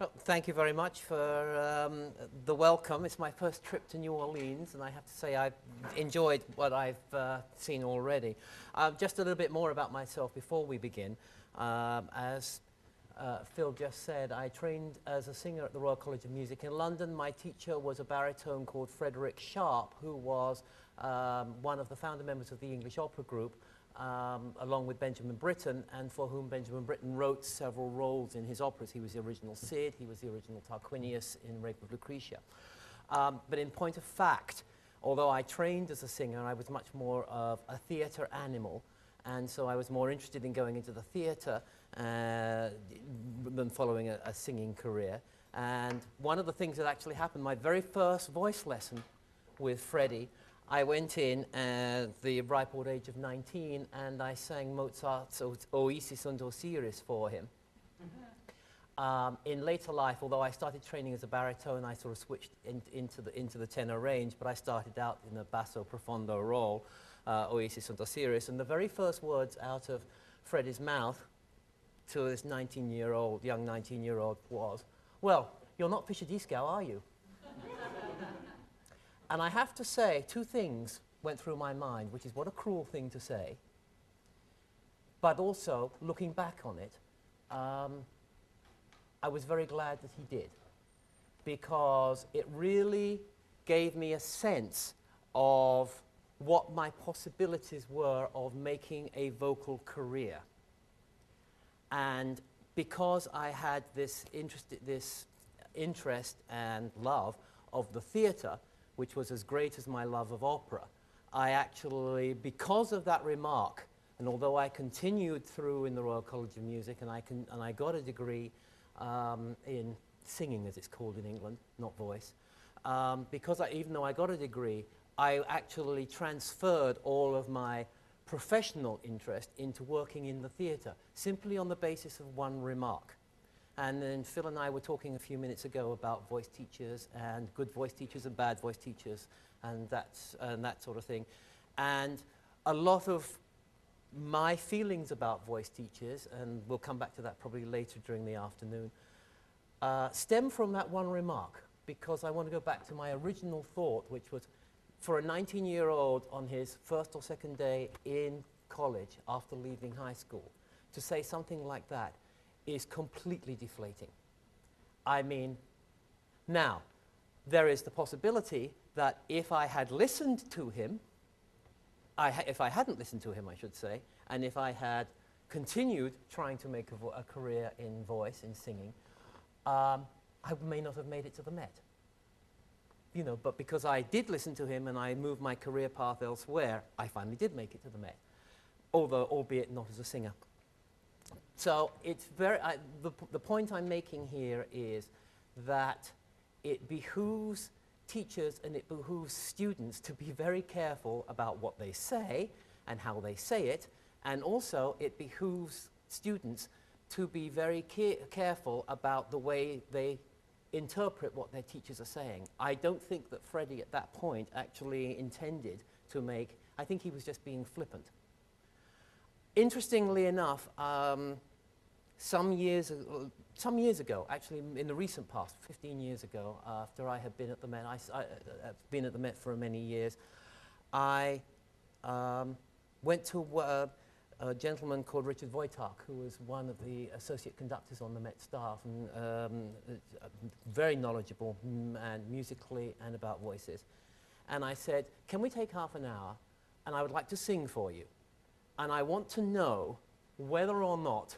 Well, thank you very much for the welcome. It's my first trip to New Orleans, and I have to say I've enjoyed what I've seen already. Just a little bit more about myself before we begin. As Phil just said, I trained as a singer at the Royal College of Music in London. My teacher was a baritone called Frederick Sharp, who was one of the founder members of the English opera group, along with Benjamin Britten, and for whom Benjamin Britten wrote several roles in his operas. He was the original Cid, he was the original Tarquinius in Rape of Lucretia. But in point of fact, although I trained as a singer, I was much more of a theatre animal, and so I was more interested in going into the theatre than following a singing career. And one of the things that actually happened, my very first voice lesson with Freddie, I went in at the ripe old age of 19, and I sang Mozart's Oasis und Osiris for him. In later life, although I started training as a baritone, I sort of switched into the tenor range, but I started out in a basso profondo role, Oasis und Osiris, and the very first words out of Freddie's mouth to this young 19-year-old was, "Well, you're not Fischer Dieskau, are you?" And I have to say, two things went through my mind, which is what a cruel thing to say, but also, looking back on it, I was very glad that he did, because it really gave me a sense of what my possibilities were of making a vocal career. And because I had this interest and love of the theatre, which was as great as my love of opera, I actually, because of that remark, and although I continued through in the Royal College of Music, and I got a degree in singing, as it's called in England, not voice, even though I got a degree, I actually transferred all of my professional interest into working in the theatre, simply on the basis of one remark. And then Phil and I were talking a few minutes ago about voice teachers and good voice teachers and bad voice teachers and that sort of thing. And a lot of my feelings about voice teachers, and we'll come back to that probably later during the afternoon, stem from that one remark, because I want to go back to my original thought, which was for a 19-year-old on his first or second day in college after leaving high school, to say something like that is completely deflating. I mean, now, there is the possibility that if I had listened to him, if I hadn't listened to him, I should say, and if I had continued trying to make a career in voice, in singing, I may not have made it to the Met. You know, but because I did listen to him and I moved my career path elsewhere, I finally did make it to the Met, although, albeit not as a singer. So it's the point I'm making here is that it behooves teachers and it behooves students to be very careful about what they say and how they say it, and also it behooves students to be very careful about the way they interpret what their teachers are saying. I don't think that Freddie at that point actually intended to make, I think he was just being flippant. Interestingly enough, some years ago, actually in the recent past, 15 years ago, after I had been at the Met, I've been at the Met for many years, I went to a gentleman called Richard Wojtak, who was one of the associate conductors on the Met staff, and very knowledgeable and musically and about voices. And I said, can we take half an hour, and I would like to sing for you. And I want to know whether or not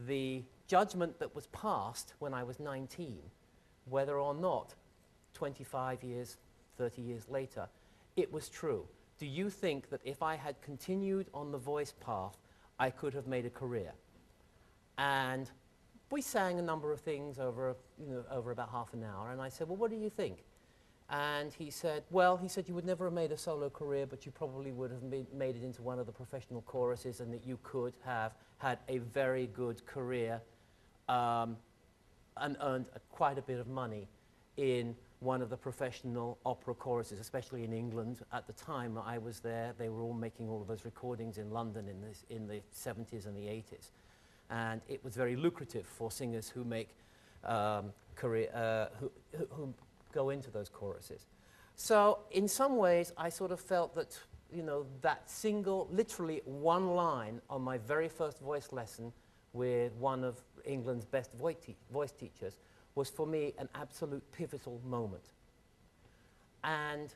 the judgment that was passed when I was 19, whether or not 25 years, 30 years later, it was true. Do you think that if I had continued on the voice path, I could have made a career? And we sang a number of things over about half an hour, and I said, well, what do you think? And he said, well, he said you would never have made a solo career, but you probably would have made it into one of the professional choruses, and that you could have had a very good career and earned quite a bit of money in one of the professional opera choruses, especially in England. At the time I was there, they were all making all of those recordings in London in the 70s and the 80s. And it was very lucrative for singers who make who go into those choruses. So in some ways, I sort of felt that, you know, that single, literally one line on my very first voice lesson with one of England's best voice teachers was for me an absolute pivotal moment. And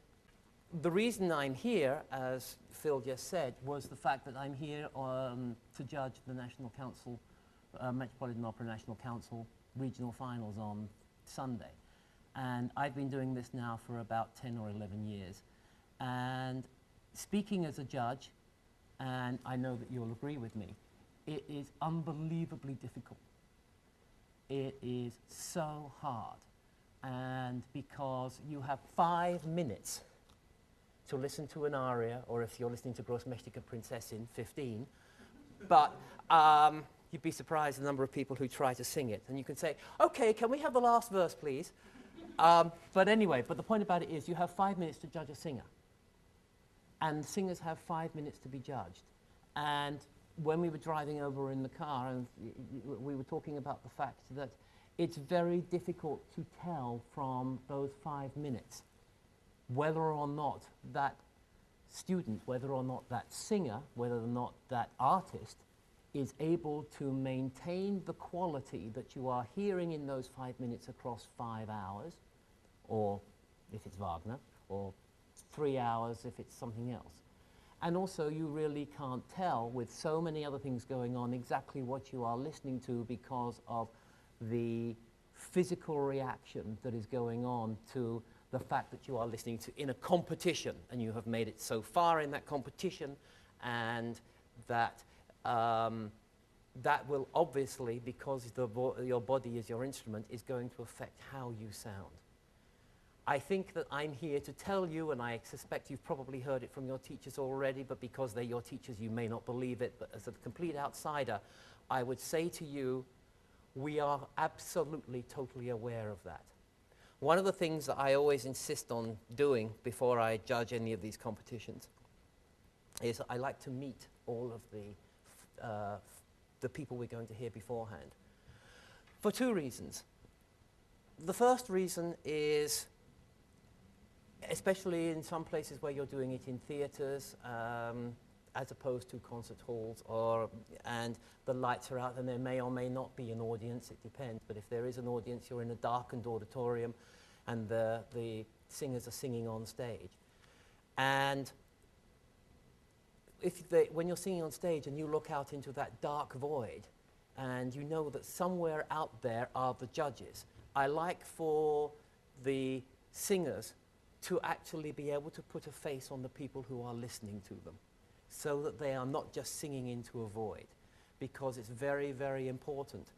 the reason I'm here, as Phil just said, was the fact that I'm here to judge the National Council, Metropolitan Opera National Council regional finals on Sunday. And I've been doing this now for about 10 or 11 years. And speaking as a judge, and I know that you'll agree with me, it is unbelievably difficult. It is so hard. And because you have 5 minutes to listen to an aria, or if you're listening to Großmächtige Prinzessin, 15, but you'd be surprised the number of people who try to sing it. And you can say, okay, can we have the last verse, please? But anyway, but the point about it is you have 5 minutes to judge a singer. And singers have 5 minutes to be judged. And when we were driving over in the car, and we were talking about the fact that it's very difficult to tell from those 5 minutes whether or not that student, whether or not that singer, whether or not that artist is able to maintain the quality that you are hearing in those 5 minutes across 5 hours, or if it's Wagner, or 3 hours if it's something else. And also you really can't tell, with so many other things going on, exactly what you are listening to because of the physical reaction that is going on to the fact that you are listening to in a competition, and you have made it so far in that competition, and that that will obviously, because your body is your instrument, is going to affect how you sound. I think that I'm here to tell you, and I suspect you've probably heard it from your teachers already, but because they're your teachers, you may not believe it, but as a complete outsider, I would say to you, we are absolutely, totally aware of that. One of the things that I always insist on doing before I judge any of these competitions is I like to meet all of the people we're going to hear beforehand, for 2 reasons. The first reason is, especially in some places where you're doing it in theatres, as opposed to concert halls, and the lights are out and there may or may not be an audience, it depends, but if there is an audience, you're in a darkened auditorium and the singers are singing on stage. And when you're singing on stage and you look out into that dark void and you know that somewhere out there are the judges, I like for the singers to actually be able to put a face on the people who are listening to them, so that they are not just singing into a void, because it's very, very important.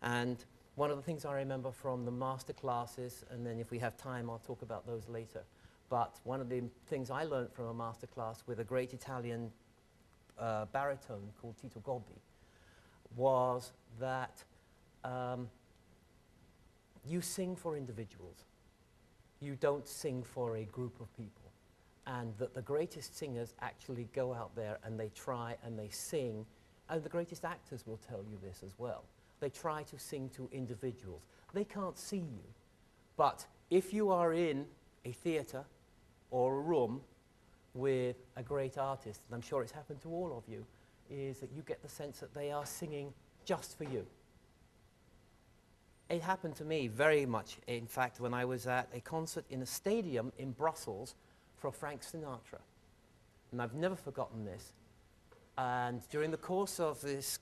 And one of the things I remember from the master classes, and then if we have time I'll talk about those later, but one of the things I learned from a master class with a great Italian baritone called Tito Gobbi was that you sing for individuals. You don't sing for a group of people. And that the greatest singers actually go out there and they try and they sing, and the greatest actors will tell you this as well. They try to sing to individuals. They can't see you. But if you are in a theatre or a room with a great artist, and I'm sure it's happened to all of you, is that you get the sense that they are singing just for you. It happened to me very much, in fact, when I was at a concert in a stadium in Brussels for Frank Sinatra. And I've never forgotten this. And during the course of this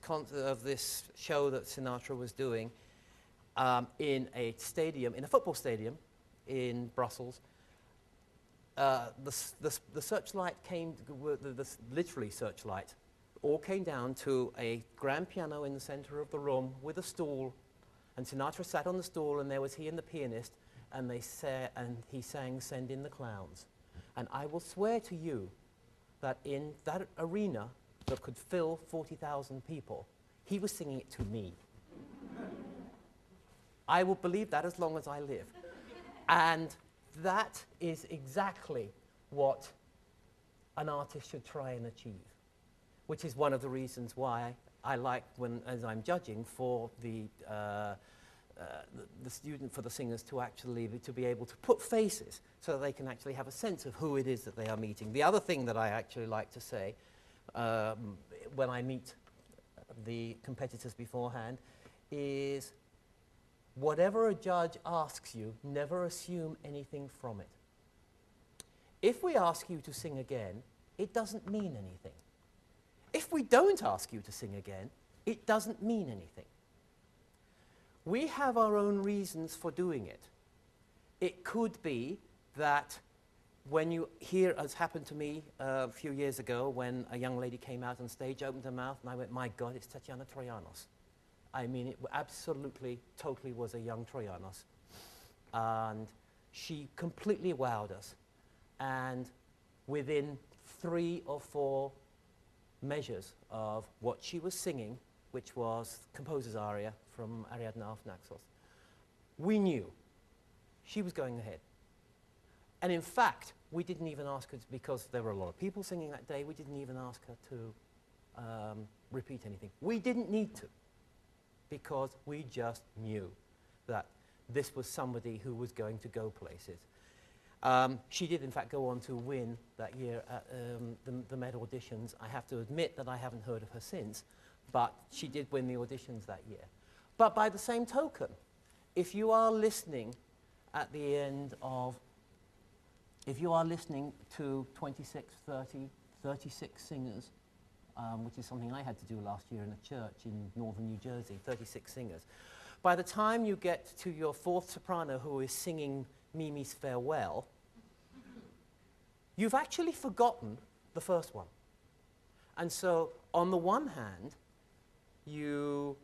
show that Sinatra was doing in a stadium, in a football stadium in Brussels, the searchlight came, literally searchlight, all came down to a grand piano in the center of the room with a stool, and Sinatra sat on the stool, and there was he and the pianist, and he sang "Send in the Clowns." And I will swear to you that in that arena that could fill 40,000 people, he was singing it to me. I will believe that as long as I live. And that is exactly what an artist should try and achieve, which is one of the reasons why I like, as I'm judging for the for the singers to actually to be able to put faces so that they can actually have a sense of who it is that they are meeting. The other thing that I actually like to say when I meet the competitors beforehand is whatever a judge asks you, never assume anything from it. If we ask you to sing again, it doesn't mean anything. If we don't ask you to sing again, it doesn't mean anything. We have our own reasons for doing it. It could be that when you hear, as happened to me a few years ago, when a young lady came out on stage, opened her mouth, and I went, my God, it's Tatiana Troyanos. I mean, it absolutely, totally was a young Troyanos. And she completely wowed us. And within 3 or 4 measures of what she was singing, which was composer's aria from Ariadne auf Naxos, we knew she was going ahead. And in fact, we didn't even ask her, because there were a lot of people singing that day, we didn't even ask her to repeat anything. We didn't need to, because we just knew that this was somebody who was going to go places. She did, in fact, go on to win that year at the Met auditions. I have to admit that I haven't heard of her since, but she did win the auditions that year. But by the same token, if you are listening at the end of, if you are listening to 26, 30, 36 singers, which is something I had to do last year in a church in northern New Jersey, 36 singers, by the time you get to your 4th soprano who is singing Mimi's Farewell, you've actually forgotten the first one. And so, on the one hand, you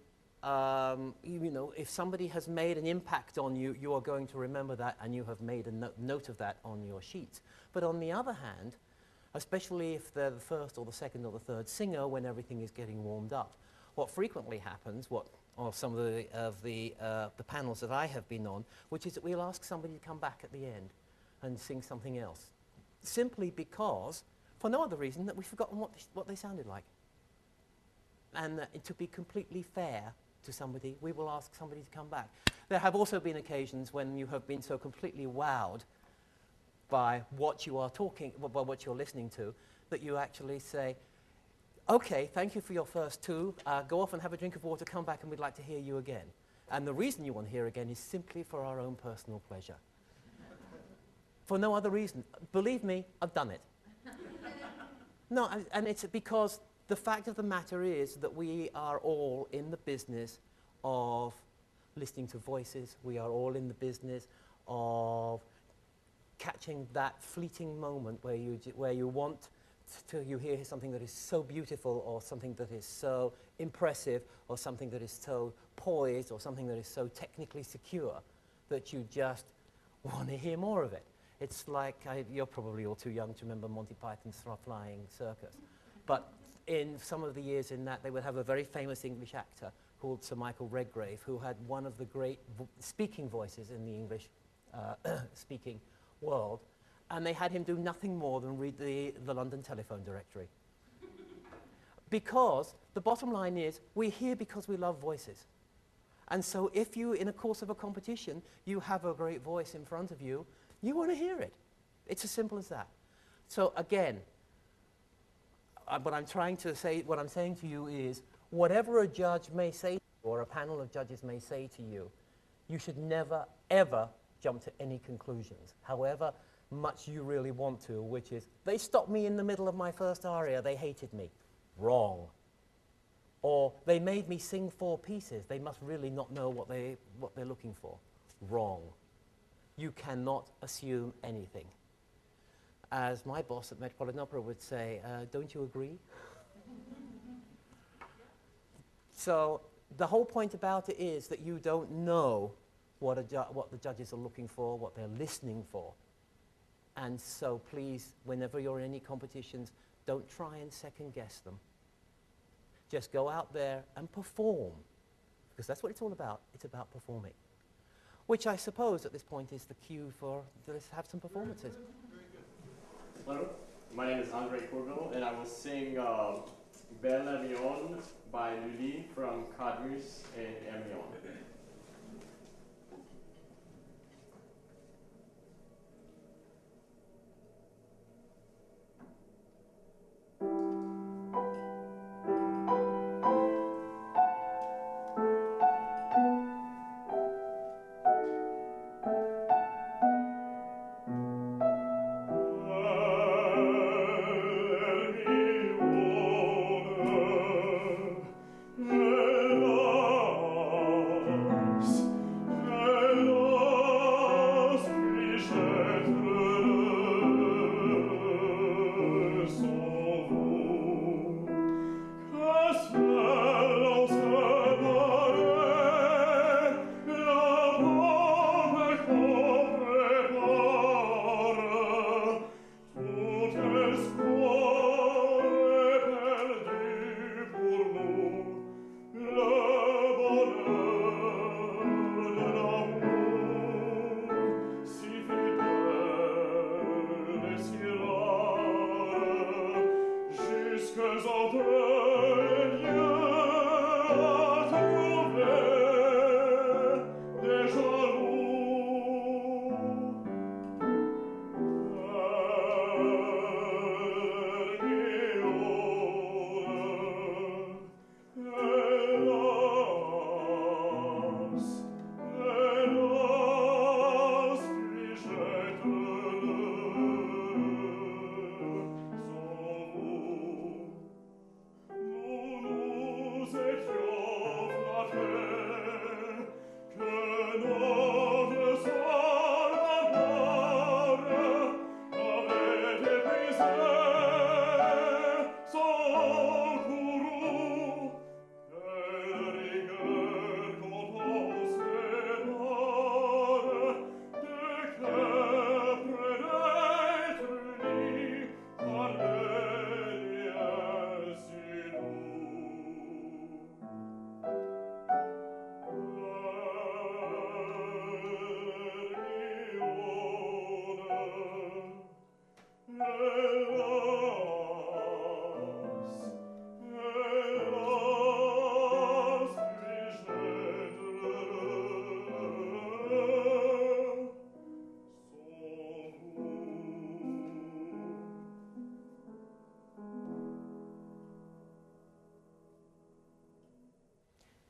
know, if somebody has made an impact on you, you are going to remember that, and you have made a note of that on your sheets. But on the other hand, especially if they're the first or the second or the third singer when everything is getting warmed up, what frequently happens, or some of the panels that I have been on, which is that we'll ask somebody to come back at the end and sing something else, simply because, for no other reason, that we've forgotten what they sounded like. And to be completely fair to somebody, we will ask somebody to come back. There have also been occasions when you have been so completely wowed by what you are by what you're listening to, that you actually say, okay, thank you for your first 2. Go off and have a drink of water, come back, and we'd like to hear you again. And the reason you want to hear again is simply for our own personal pleasure. For no other reason. Believe me, I've done it. No, and it's because the fact of the matter is that we are all in the business of listening to voices. We are all in the business of catching that fleeting moment where you want you hear something that is so beautiful, or something that is so impressive, or something that is so poised, or something that is so technically secure that you just want to hear more of it. It's like, you're probably all too young to remember Monty Python's Flying Circus. But in some of the years in that, they would have a very famous English actor called Sir Michael Redgrave, who had one of the great speaking voices in the English speaking world. And they had him do nothing more than read the London telephone directory. Because the bottom line is, we're here because we love voices. And so if you, in a course of a competition, you have a great voice in front of you, you want to hear it. It's as simple as that. So again, what I'm saying to you is, whatever a judge may say, or a panel of judges may say to you, you should never, ever jump to any conclusions, however much you really want to, which is, they stopped me in the middle of my first aria, they hated me. Wrong. Or, they made me sing 4 pieces, they must really not know what they're looking for. Wrong. You cannot assume anything. As my boss at Metropolitan Opera would say, don't you agree? So, the whole point about it is that you don't know what the judges are looking for, what they're listening for. And so please, whenever you're in any competitions, don't try and second guess them. Just go out there and perform, because that's what it's all about. It's about performing. Which I suppose at this point is the cue for, let's have some performances. Hello, my name is Andre Corville, and I will sing Belle Hermione by Lully from Cadmus and Hermione.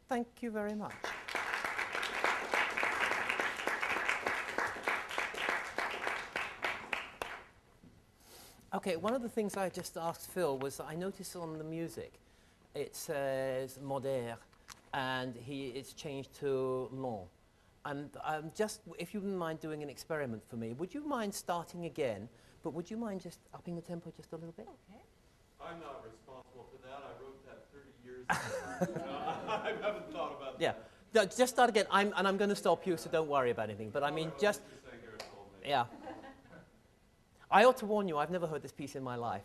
Thank you very much. Okay, one of the things I just asked Phil was I noticed on the music it says modère and it's changed to long. And just, if you wouldn't mind doing an experiment for me, would you mind starting again, but would you mind just upping the tempo just a little bit? Okay. I'm not responsible for that. I wrote that 30 years ago. I haven't thought about that. No, just start again. And I'm going to stop you, so don't worry about anything. But I mean, just... Yeah. I ought to warn you, I've never heard this piece in my life.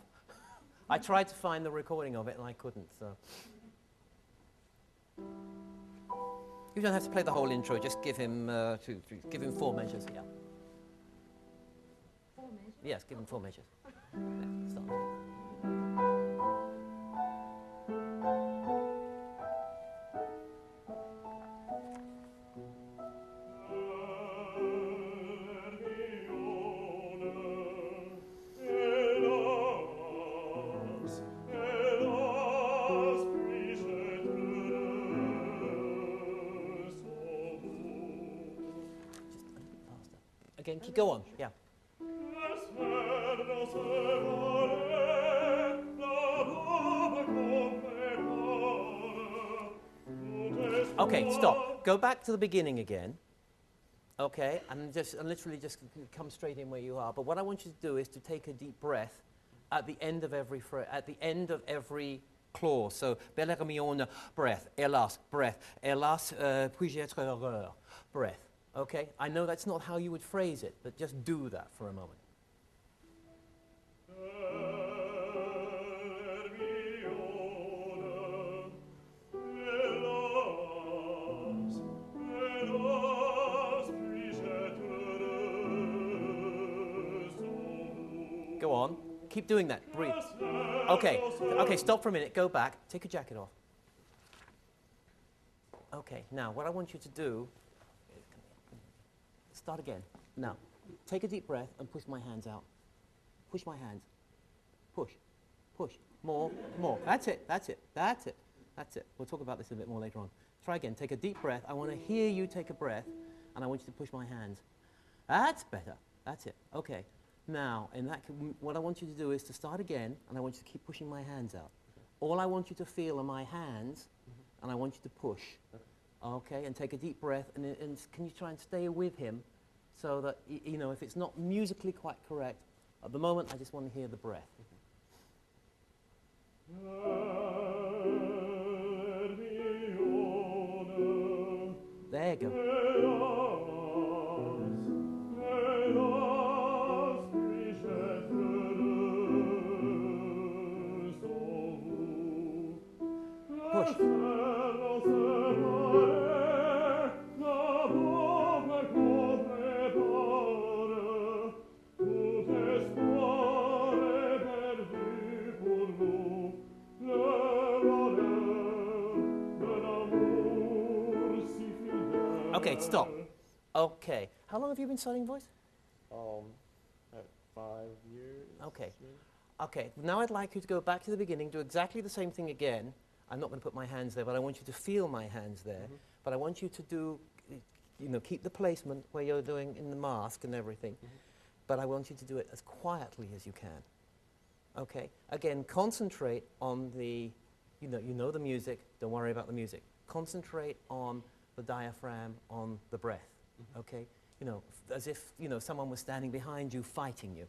I tried to find the recording of it, and I couldn't, so... You don't have to play the whole intro, just give him, give him 4 measures, yeah. 4 measures? Yes, give him 4 measures. Yeah, start. Again, go on, yeah. Okay, stop. Go back to the beginning again. Okay, and literally just come straight in where you are. But what I want you to do is to take a deep breath at the end of every clause. So, belle Hermione, breath. Hélas, breath. Hélas, puis-je être heureux, breath. Okay, I know that's not how you would phrase it, but just do that for a moment. Go on, keep doing that, breathe. Okay, stop for a minute, go back, take your jacket off. Okay, now what I want you to do, start again. Now, take a deep breath and push my hands out. Push my hands. Push, push, more. That's it. We'll talk about this a bit more later on. Try again, take a deep breath. I want to hear you take a breath, and I want you to push my hands. That's better, that's it. Okay, now, what I want you to do is to start again, and I want you to keep pushing my hands out. All I want you to feel are my hands, and I want you to push. Okay, and take a deep breath, and can you try and stay with him so that, you know, if it's not musically quite correct, at the moment I just want to hear the breath. There you go. Push. Stop. Okay. How long have you been studying voice? At 5 years. Okay. Okay. Now I'd like you to go back to the beginning, do exactly the same thing again. I'm not going to put my hands there, but I want you to feel my hands there. But I want you to do, keep the placement where you're doing in the mask and everything. But I want you to do it as quietly as you can. Okay? Again, concentrate on the, you know the music, don't worry about the music. Concentrate on the diaphragm, on the breath. Okay? As if, someone was standing behind you, fighting you.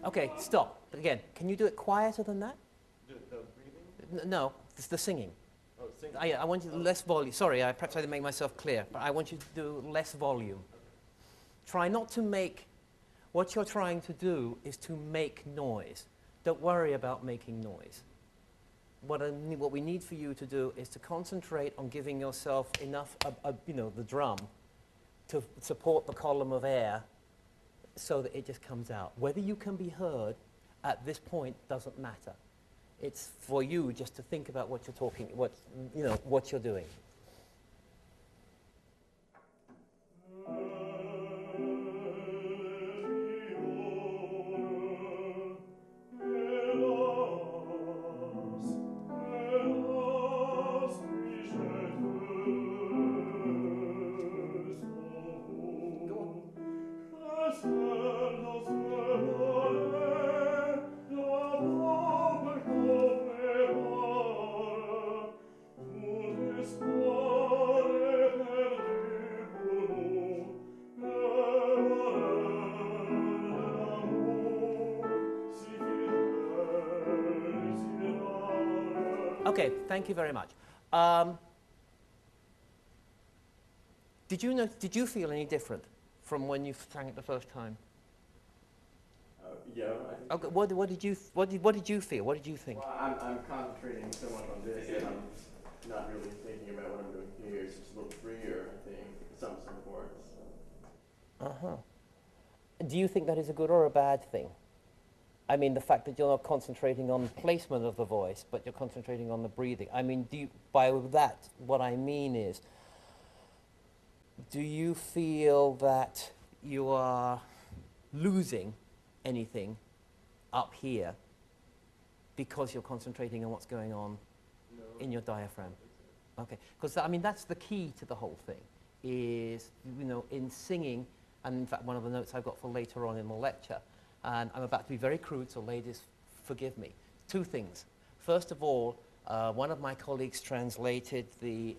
Okay, stop. But again, can you do it quieter than that? The breathing? No, it's the singing. Oh, singing. I want you to less volume. Sorry, perhaps I didn't make myself clear, but I want you to do less volume. Try not to make, what you're trying to do is to make noise. Don't worry about making noise. What we need for you to do is to concentrate on giving yourself enough, the drum, to support the column of air so that it just comes out. Whether you can be heard at this point doesn't matter. It's for you just to think about what you're talking, what you're doing. Okay, thank you very much. Did you feel any different from when you sang it the first time? Yeah. Okay, what did you feel? What did you think? Well, I'm concentrating so much on this, and I'm not really thinking about what I'm doing here. It's just a little freer, I think, some parts. Do you think that is a good or a bad thing? I mean, the fact that you're not concentrating on placement of the voice, but you're concentrating on the breathing. I mean, by that, what I mean is, do you feel that you are losing anything up here because you're concentrating on what's going on in your diaphragm? Okay, because I mean, that's the key to the whole thing, is, in singing, and in fact, one of the notes I've got for later on in the lecture, and I'm about to be very crude, so ladies, forgive me. Two things. First of all, one of my colleagues translated the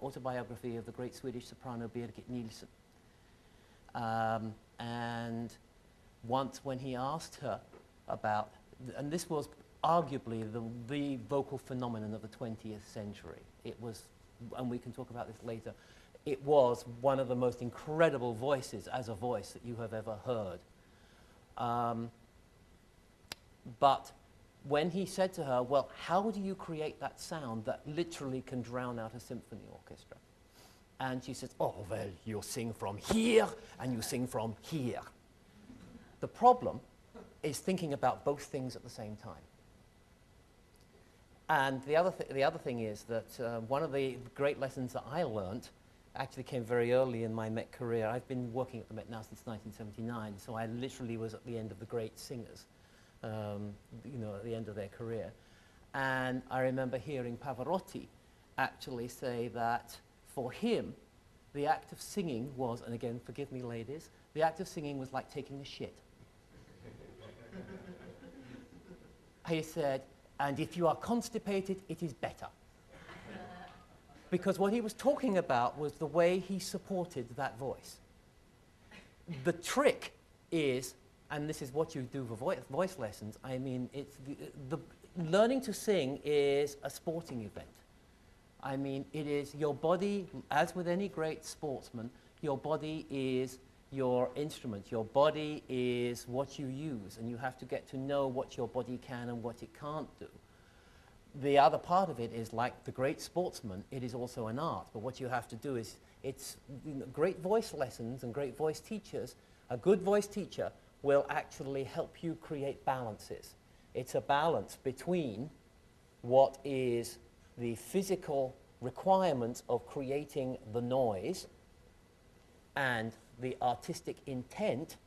autobiography of the great Swedish soprano Birgit Nilsson. And once when he asked her about, and this was arguably the vocal phenomenon of the 20th century. It was, and we can talk about this later, it was one of the most incredible voices as a voice that you have ever heard. But when he said to her, well, how do you create that sound that literally can drown out a symphony orchestra? And she says, oh, well, you sing from here and you sing from here. The problem is thinking about both things at the same time. And the other thing is that one of the great lessons that I learned actually came very early in my Met career. I've been working at the Met now since 1979, so I literally was at the end of the great singers, at the end of their career. And I remember hearing Pavarotti actually say that for him, the act of singing was, and again, forgive me ladies, the act of singing was like taking a shit. He said, and if you are constipated, it is better. Because what he was talking about was the way he supported that voice. The trick is, and this is what you do for voice lessons, I mean, it's the learning to sing is a sporting event. I mean, it is your body, as with any great sportsman, your body is your instrument. Your body is what you use, and you have to get to know what your body can and what it can't do. The other part of it is, like the great sportsman, it is also an art. But what you have to do is, it's great voice lessons and great voice teachers. A good voice teacher will actually help you create balances. It's a balance between what is the physical requirements of creating the noise and the artistic intent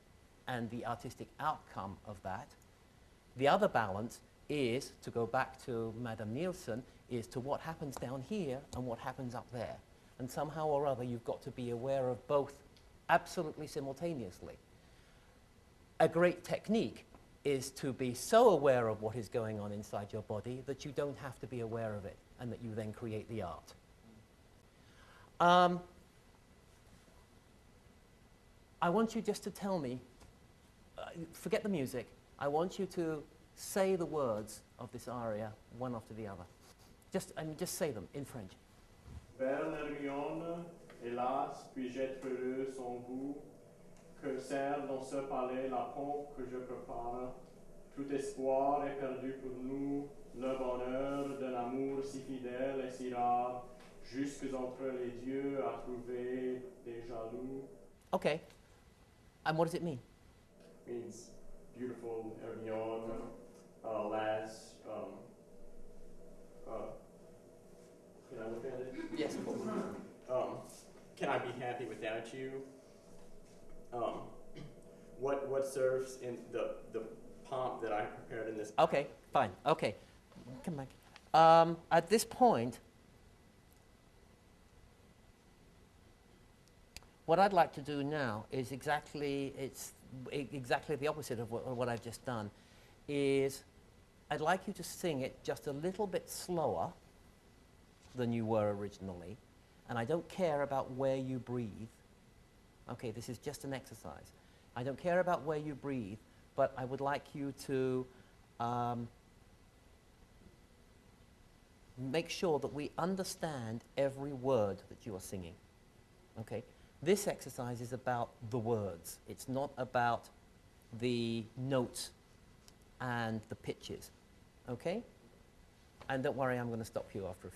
and the artistic outcome of that. The other balance is, to go back to Madame Nielsen, is to what happens down here and what happens up there. And somehow or other you've got to be aware of both absolutely simultaneously. A great technique is to be so aware of what is going on inside your body that you don't have to be aware of it, and that you then create the art. I want you just to tell me, forget the music, I want you to say the words of this aria one after the other. Just say them in French. Belle Hermione, hélas, puis-je être heureux sans vous, que sert dans ce palais la pompe que je prépare. Tout espoir est perdu pour nous, le bonheur d'un amour si fidèle et si rare, jusque entre les dieux à trouver des jaloux. Okay. And what does it mean? Means beautiful Hermione, lass. Can I look at it? Yes, of course. Can I be happy without you? What serves in the pomp that I prepared in this? Okay, fine. Okay, come back. At this point, what I'd like to do now is exactly the opposite of what I've just done. Is I'd like you to sing it just a little bit slower than you were originally, and I don't care about where you breathe. Okay, this is just an exercise. I don't care about where you breathe, but I would like you to make sure that we understand every word that you are singing. Okay? This exercise is about the words. It's not about the notes and the pitches. Okay? And don't worry, I'm going to stop you after a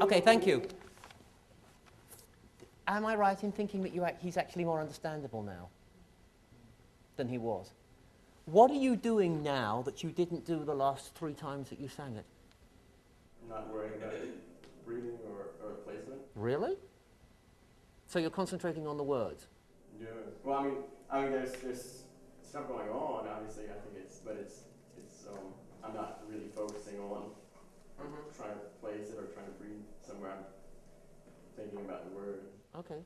Okay, thank you. Am I right in thinking that he's actually more understandable now than he was? What are you doing now that you didn't do the last 3 times that you sang it? Not worrying about breathing or placement. Really? So you're concentrating on the words? Yeah. Well, I mean, there's stuff going on. Obviously, I think it's I'm not really focusing on trying to place it or trying to breathe somewhere. I'm thinking about the word. Okay.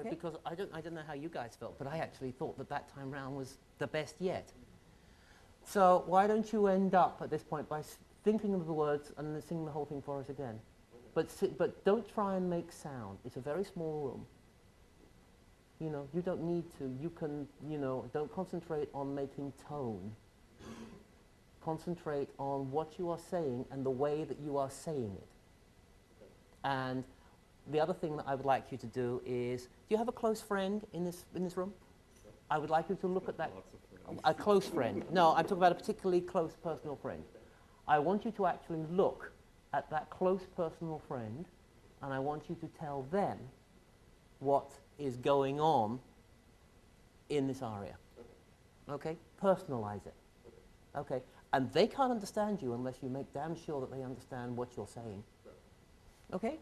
Because I don't know how you guys felt, but I actually thought that time round was the best yet. So why don't you end up at this point by thinking of the words and then singing the whole thing for us again? But don't try and make sound. It's a very small room. You know, you don't need to. You can, don't concentrate on making tone. Concentrate on what you are saying and the way that you are saying it. And the other thing that I would like you to do is, do you have a close friend in this room? I would like you to look at that. A close friend. No, I'm talking about a particularly close personal friend. I want you to actually look at that close personal friend, and I want you to tell them what is going on in this aria. Okay? Personalize it. Okay? And they can't understand you unless you make damn sure that they understand what you're saying. Okay?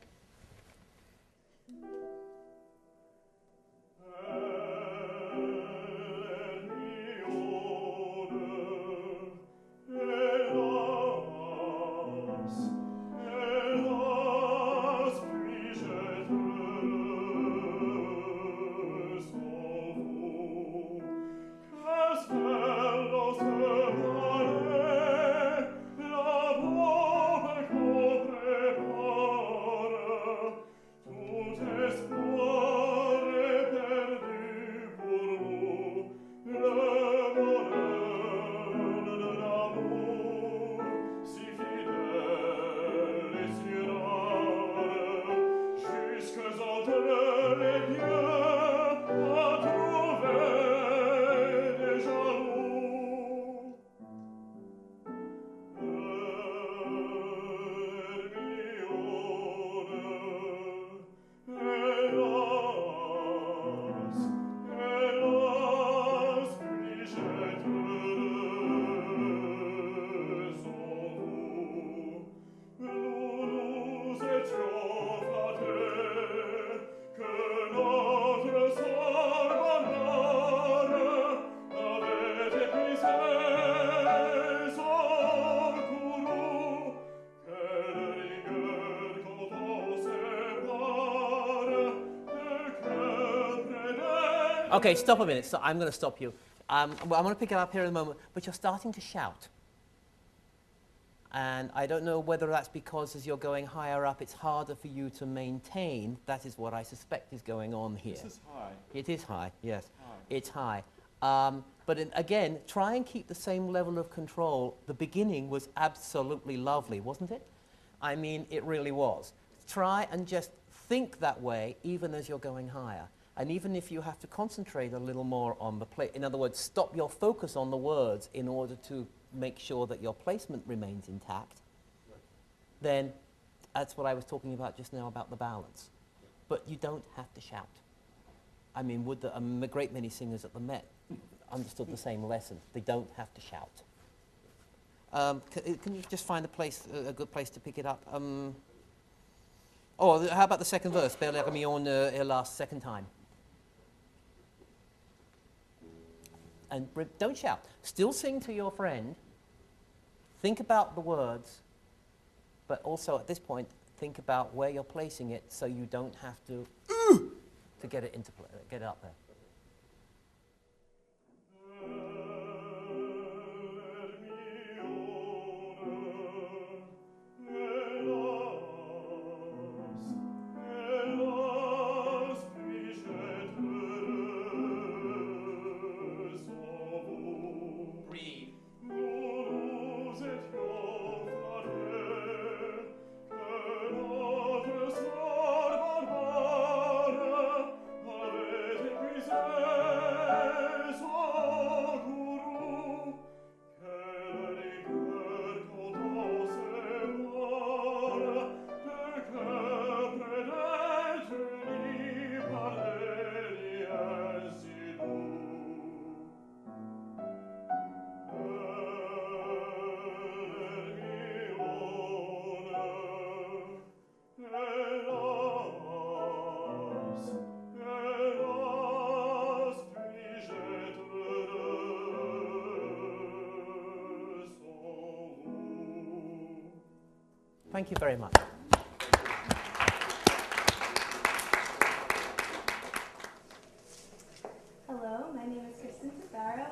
Okay, stop a minute. So I'm going to stop you. Well, I'm going to pick it up here in a moment, but you're starting to shout. And I don't know whether that's because as you're going higher up, it's harder for you to maintain. That is what I suspect is going on here. This is high. It is high, yes. High. It's high. But again, try and keep the same level of control. The beginning was absolutely lovely, wasn't it? I mean, it really was. Try and just think that way, even as you're going higher. And even if you have to concentrate a little more on the play, in other words, stop your focus on the words in order to make sure that your placement remains intact, then that's what I was talking about just now about the balance. But you don't have to shout. I mean, a great many singers at the Met understood the same lesson. They don't have to shout. Can you just find a good place to pick it up? How about the second verse? Berler million hélas, second time. And don't shout. Still sing to your friend. Think about the words, but also at this point, think about where you're placing it so you don't have to get it into play, get it up there. Thank you very much. Hello, my name is Christo,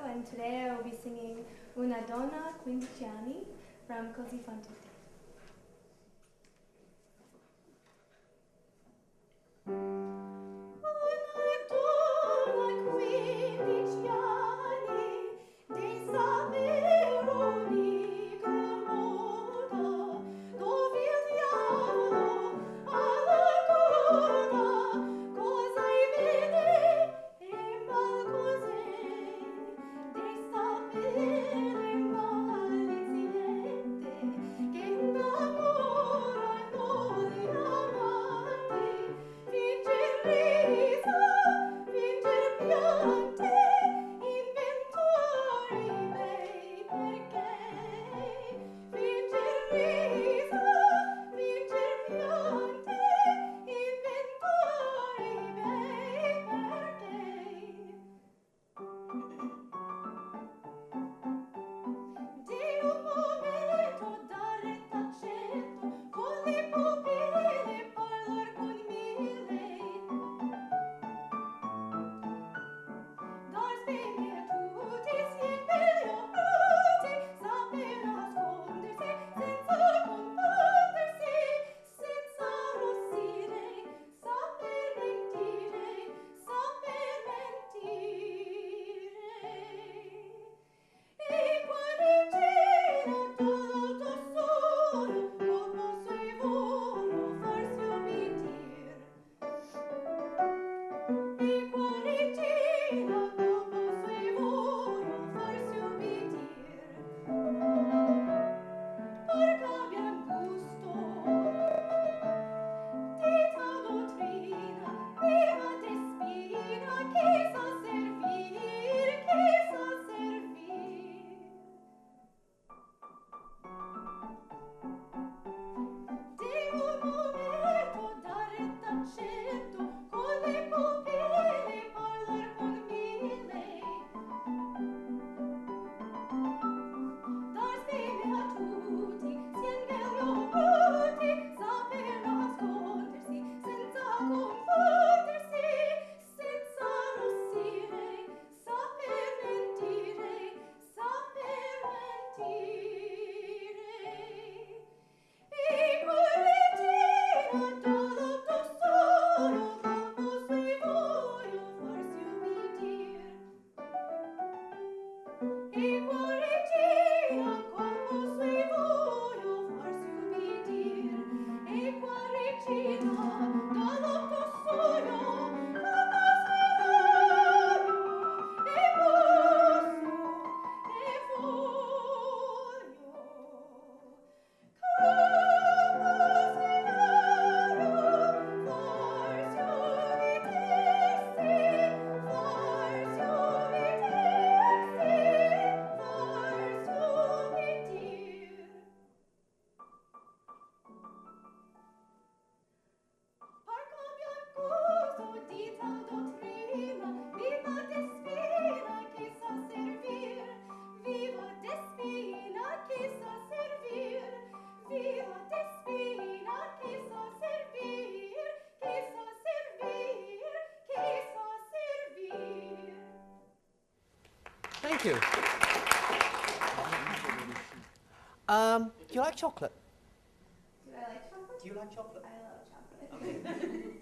and today I will be singing Una Donna Quindici from Così fan tutte. Che Thank you. Do you like chocolate? Do I like chocolate? Do you like chocolate? I love chocolate.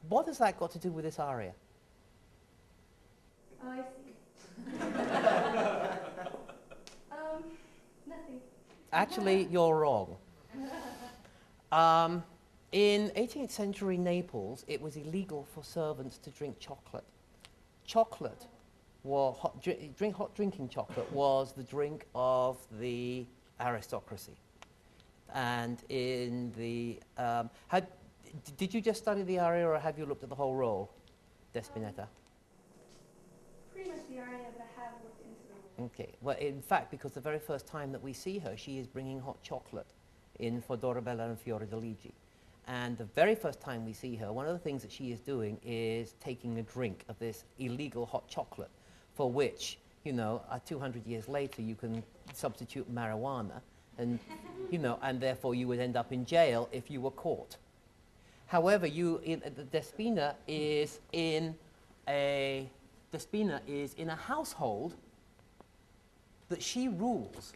What has that got to do with this aria? Oh, I see. Nothing. Actually, you're wrong. In 18th century Naples, it was illegal for servants to drink chocolate. Chocolate, drinking chocolate was the drink of the aristocracy. And in the, did you just study the aria or have you looked at the whole role, Despinetta? Pretty much the aria, but I have looked into the role. Okay, well, in fact, because the very first time that we see her, she is bringing hot chocolate in for Dorabella and Fiordaligi. And the very first time we see her, one of the things that she is doing is taking a drink of this illegal hot chocolate, for which, you know, 200 years later, you can substitute marijuana, and, you know, and therefore you would end up in jail if you were caught. However, the Despina is in a household that she rules.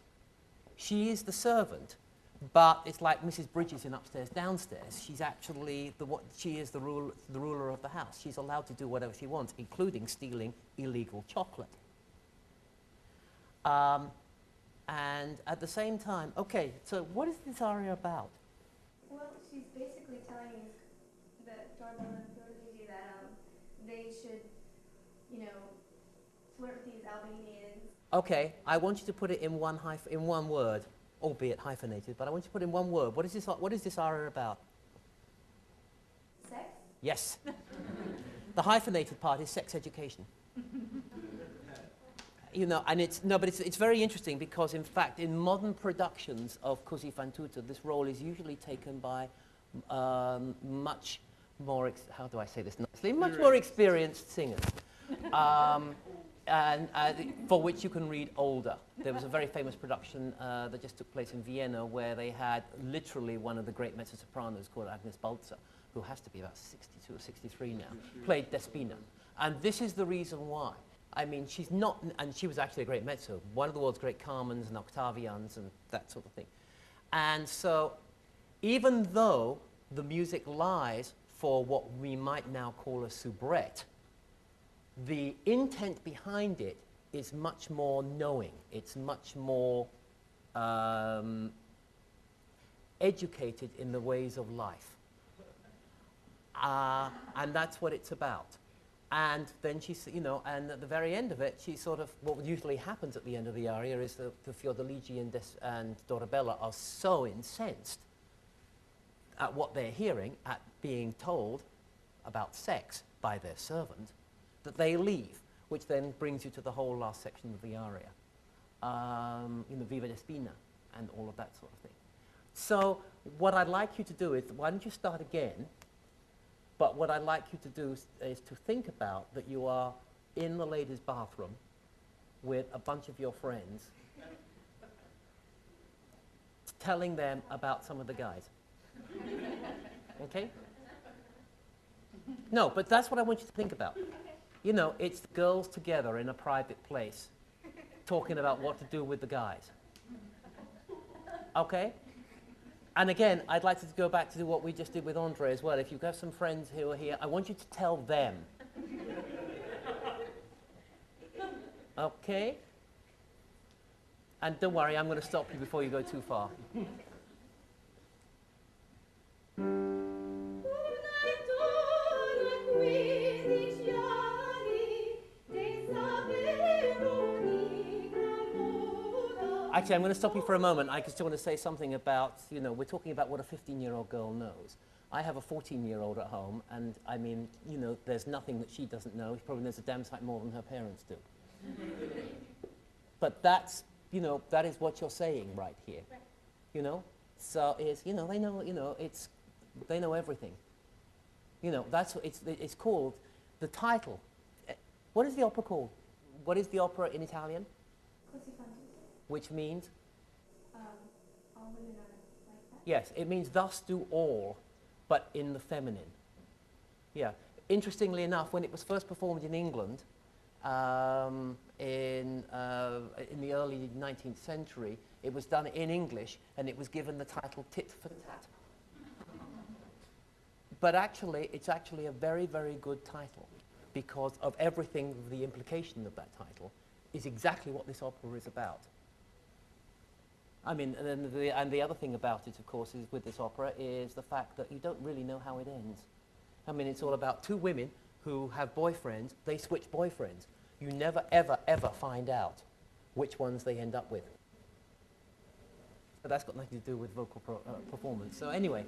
She is the servant, but it's like Mrs. Bridges in Upstairs, Downstairs. She's actually she is the ruler of the house. She's allowed to do whatever she wants, including stealing illegal chocolate. And at the same time, okay, so what is this aria about? Well, she's basically telling that Dorabella and Fiordaligi that they should, you know, flirt with these Albanians. Okay, I want you to put it in one word, albeit hyphenated, but I want you to put it in one word. What is this aria about? Sex? Yes. The hyphenated part is sex education. You know, and it's very interesting because, in fact, in modern productions of Così fan tutte, this role is usually taken by much more, how do I say this nicely, much more experienced singers, and for which you can read older. There was a very famous production that just took place in Vienna where they had literally one of the great mezzo-sopranos called Agnes Balzer, who has to be about 62 or 63 now, played Despina. And this is the reason why. I mean, she's not, and she was actually a great mezzo, one of the world's great Carmens and Octavians and that sort of thing. And so, even though the music lies for what we might now call a soubrette, the intent behind it is much more knowing. It's much more educated in the ways of life. And that's what it's about. And then she's, you know, and at the very end of it, she sort of, what usually happens at the end of the aria is the Fiordaligi and Dorabella are so incensed at what they're hearing, at being told about sex by their servant, that they leave, which then brings you to the whole last section of the aria. You know, Viva Despina and all of that sort of thing. So what I'd like you to do is, why don't you start again? But what I'd like you to do is to think about that you are in the ladies' bathroom with a bunch of your friends, telling them about some of the guys. Okay? No, but that's what I want you to think about. You know, it's the girls together in a private place talking about what to do with the guys. Okay? And again, I'd like to go back to do what we just did with Andre as well. If you have some friends who are here, I want you to tell them. Okay? And don't worry, I'm going to stop you before you go too far. Actually, I'm going to stop you for a moment. I just want to say something about, you know, we're talking about what a 15-year-old girl knows. I have a 14-year-old at home, and I mean, you know, there's nothing that she doesn't know. She probably knows a damn sight more than her parents do. But that's, you know, that is what you're saying right here. Right. You know? So it's, you know, they know, they know everything. You know, that's what it's called, the title. What is the opera called? What is the opera in Italian? Which means? All women are like that? Yes, it means thus do all, but in the feminine. Yeah. Interestingly enough, when it was first performed in England, in the early 19th century, it was done in English, and it was given the title Tit for Tat. But actually, it's actually a very, very good title, because of everything, the implication of that title is exactly what this opera is about. I mean, and the other thing about it, of course, is with this opera is the fact that you don't really know how it ends. I mean, it's all about two women who have boyfriends. They switch boyfriends. You never, ever, ever find out which ones they end up with. But that's got nothing to do with vocal performance. So anyway,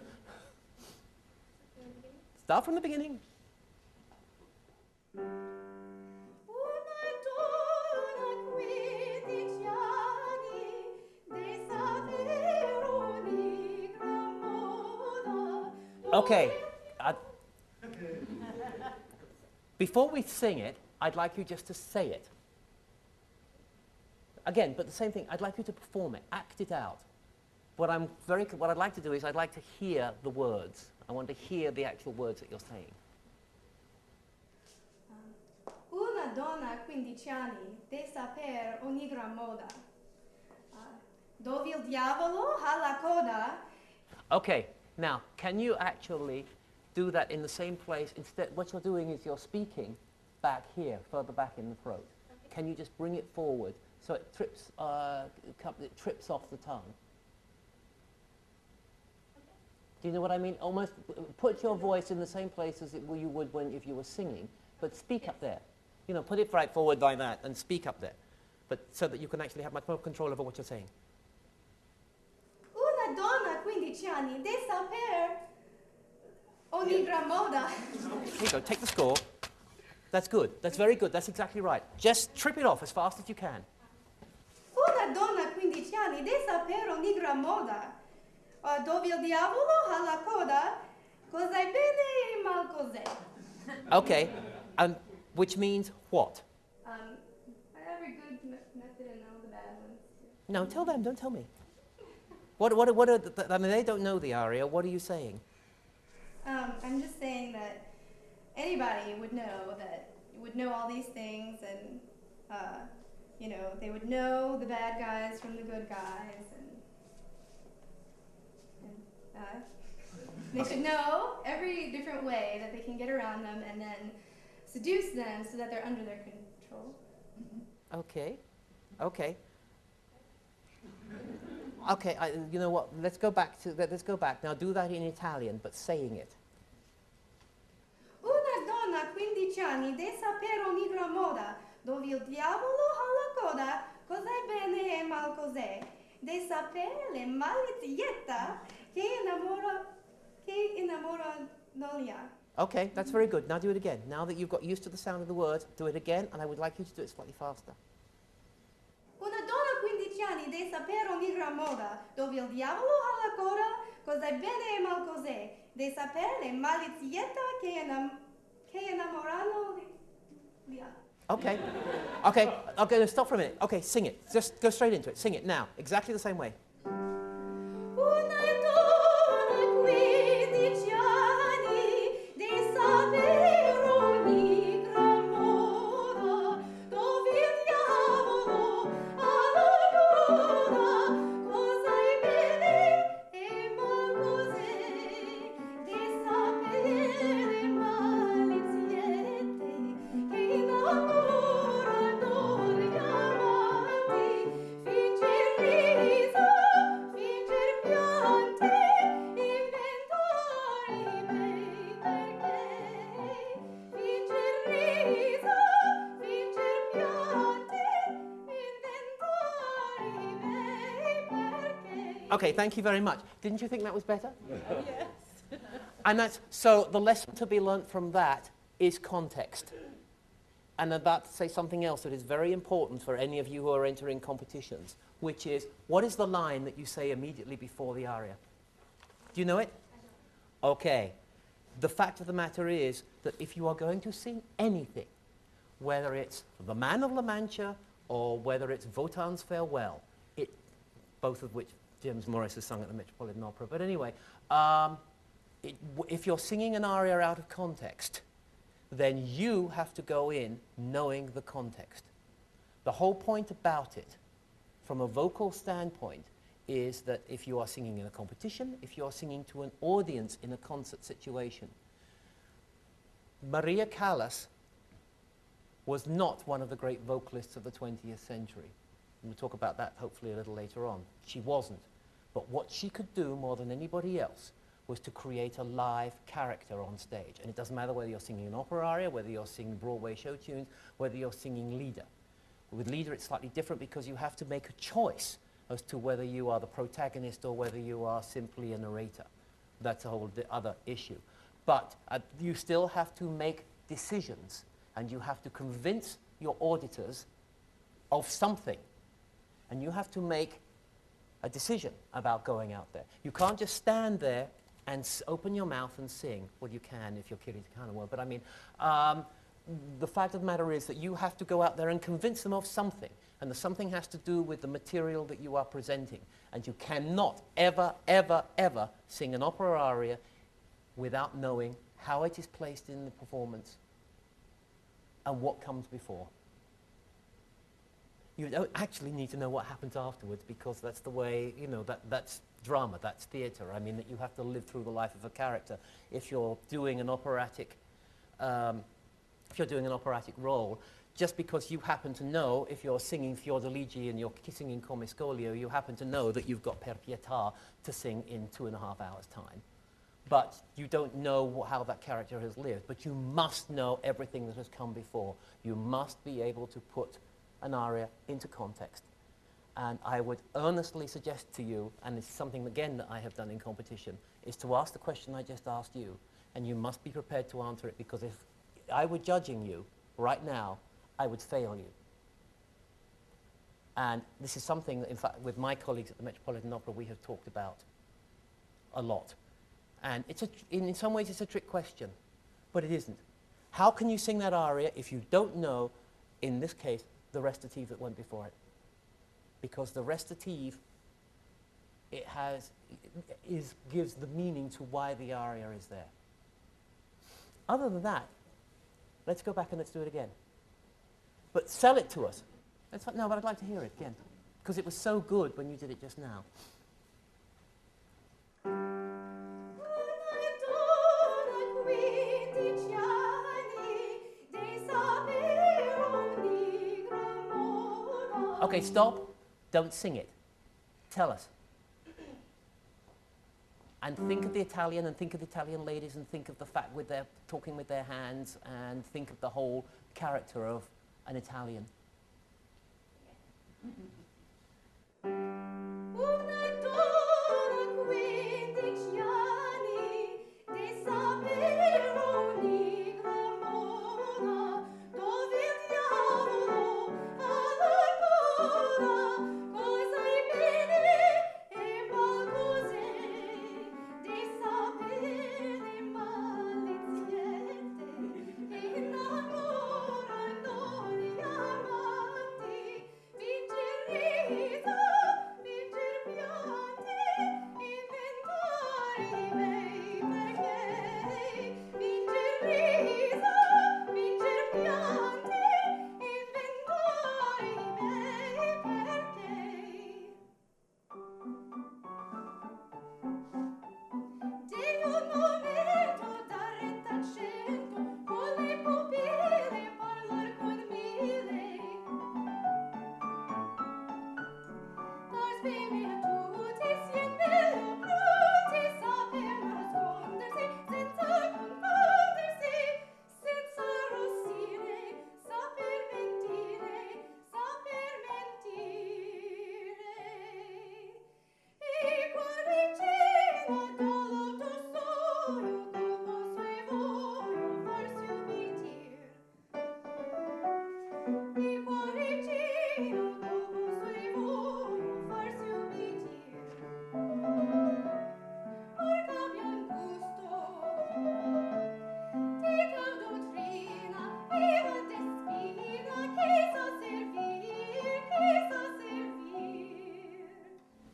start from the beginning. Okay. Before we sing it, I'd like you just to say it. Again, but the same thing, I'd like you to perform it, act it out. What I'd like to do is I'd like to hear the words. I want to hear the actual words that you're saying. Una donna 15 anni, de saper ogni gran moda. Dove il diavolo ha la coda. Okay, now, can you actually do that in the same place? Instead, what you're doing is you're speaking back here, further back in the throat. Okay. Can you just bring it forward so it trips off the tongue? Okay. Do you know what I mean? Almost put your voice in the same place as you would if you were singing, but speak up there. You know, put it right forward like that and speak up there, but so that you can actually have much more control over what you're saying. Una donna 15 anni, de saper ogni gran moda. Here you go, take the score. That's good, that's very good, that's exactly right. Just trip it off as fast as you can. Una donna 15 anni, de saper ogni gran moda. Dove il diavolo ha la coda, cos'è bene e mal cos'è. Okay, and which means what? Every good method and all the bad ones. No, tell them, don't tell me. What I mean, they don't know the aria. What are you saying? I'm just saying that anybody would know all these things, and you know, they would know the bad guys from the good guys, and they should know every different way that they can get around them and then seduce them so that they're under their control. Okay, okay. Okay, you know what, let's go back. Now do that in Italian, but saying it. Una donna 15 anni, de saper ogni gran moda, dove il diavolo ha la coda, cos'è bene e mal cos'è, de saper le malizietta che innamora non li ha. Okay, that's very good. Now do it again. Now that you've got used to the sound of the words, do it again, and I would like you to do it slightly faster. Una donna 15 anni, de saper ogni gran moda, dove il diavolo ha la coda, cos'è bene e mal cos'è, de saper le malizietta che innamorano li ha. Okay, okay, stop for a minute. Okay, sing it. Just go straight into it. Sing it now, exactly the same way. Finché Okay, thank you very much. Didn't you think that was better? Yes. And that's, so the lesson to be learnt from that is context. And I'm about to say something else that is very important for any of you who are entering competitions, which is, what is the line that you say immediately before the aria? Do you know it? Okay. The fact of the matter is that if you are going to sing anything, whether it's The Man of La Mancha or whether it's Wotan's Farewell, both of which James Morris has sung at the Metropolitan Opera, but anyway, if you're singing an aria out of context, then you have to go in knowing the context. The whole point about it, from a vocal standpoint, is that if you are singing in a competition, if you are singing to an audience in a concert situation, Maria Callas was not one of the great vocalists of the 20th century. We'll talk about that hopefully a little later on. She wasn't. But what she could do more than anybody else was to create a live character on stage. And it doesn't matter whether you're singing an opera aria, whether you're singing Broadway show tunes, whether you're singing Lieder. With Lieder it's slightly different because you have to make a choice as to whether you are the protagonist or whether you are simply a narrator. That's a whole other issue. But you still have to make decisions, and you have to convince your auditors of something. And you have to make a decision about going out there. You can't just stand there and open your mouth and sing. Well, you can if you're Kiri Te Kanawa, but I mean, the fact of the matter is that you have to go out there and convince them of something. And the something has to do with the material that you are presenting. And you cannot ever, ever, ever sing an opera aria without knowing how it is placed in the performance and what comes before. You don't actually need to know what happens afterwards, because that's the way, you know, that's drama, that's theatre. I mean, that you have to live through the life of a character. If you're doing an operatic, role, just because you happen to know, if you're singing Fiordiligi and you're singing Come Scolio, you happen to know that you've got Per Pietà to sing in 2.5 hours' time. But you don't know how that character has lived. But you must know everything that has come before. You must be able to put an aria into context. And I would earnestly suggest to you, and it's something again that I have done in competition, is to ask the question I just asked you, and you must be prepared to answer it, because if I were judging you right now, I would fail you. And this is something that, in fact, with my colleagues at the Metropolitan Opera, we have talked about a lot. And it's in some ways it's a trick question, but it isn't. How can you sing that aria if you don't know, in this case, the recitative that went before it? Because the recitative, gives the meaning to why the aria is there. Other than that, let's go back and let's do it again. But sell it to us. No, but I'd like to hear it again, because it was so good when you did it just now. Okay, stop. Don't sing it. Tell us. And think of the Italian, and think of the Italian ladies, and think of the fact with their talking with their hands, and think of the whole character of an Italian.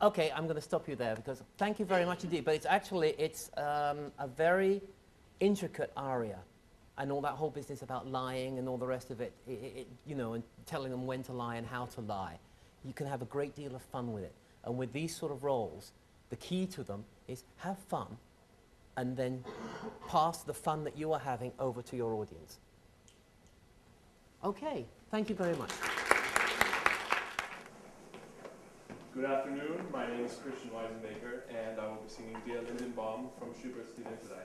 Okay, I'm going to stop you there because thank you very much indeed. But it's actually, it's a very intricate aria. And all that whole business about lying and all the rest of it, you know, and telling them when to lie and how to lie. You can have a great deal of fun with it. And with these sort of roles, the key to them is have fun and then pass the fun that you are having over to your audience. Okay, thank you very much. Good afternoon, my name is Christian Weisenbaker, and I will be singing Der Lindenbaum from Schubert's Die Winterreise.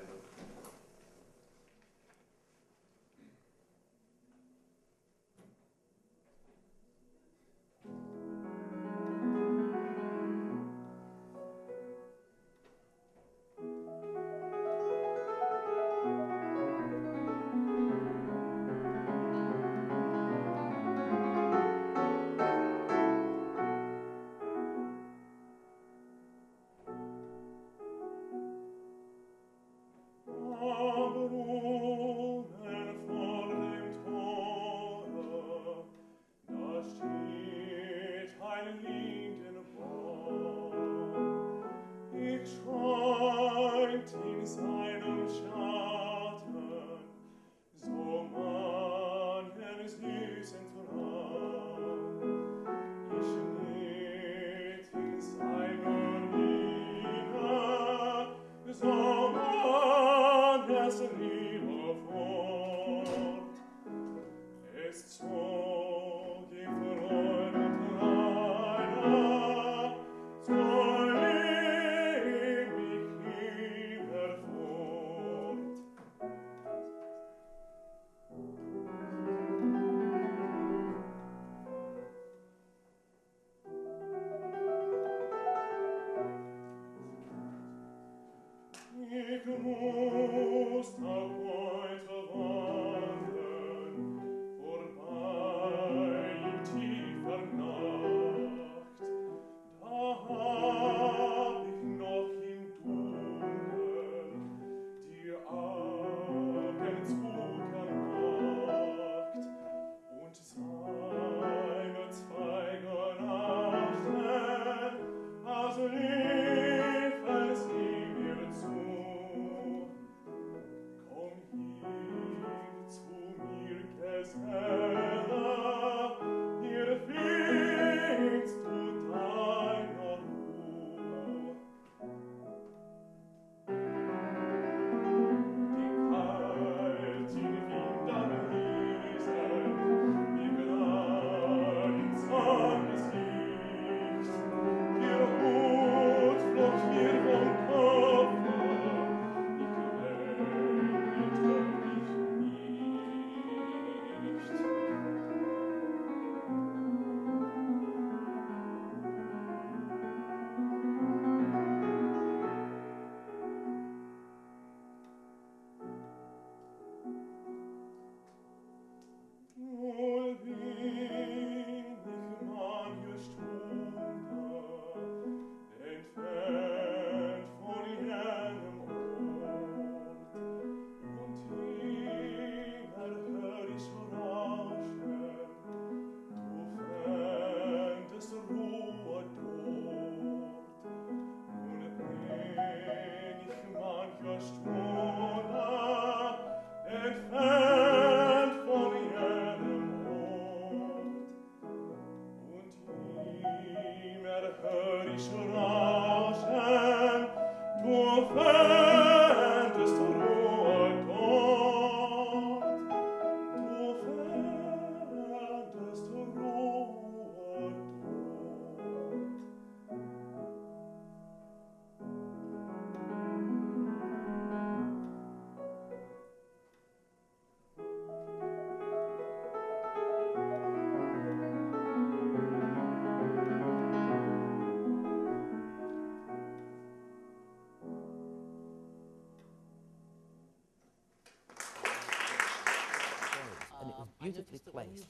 Beautifully placed,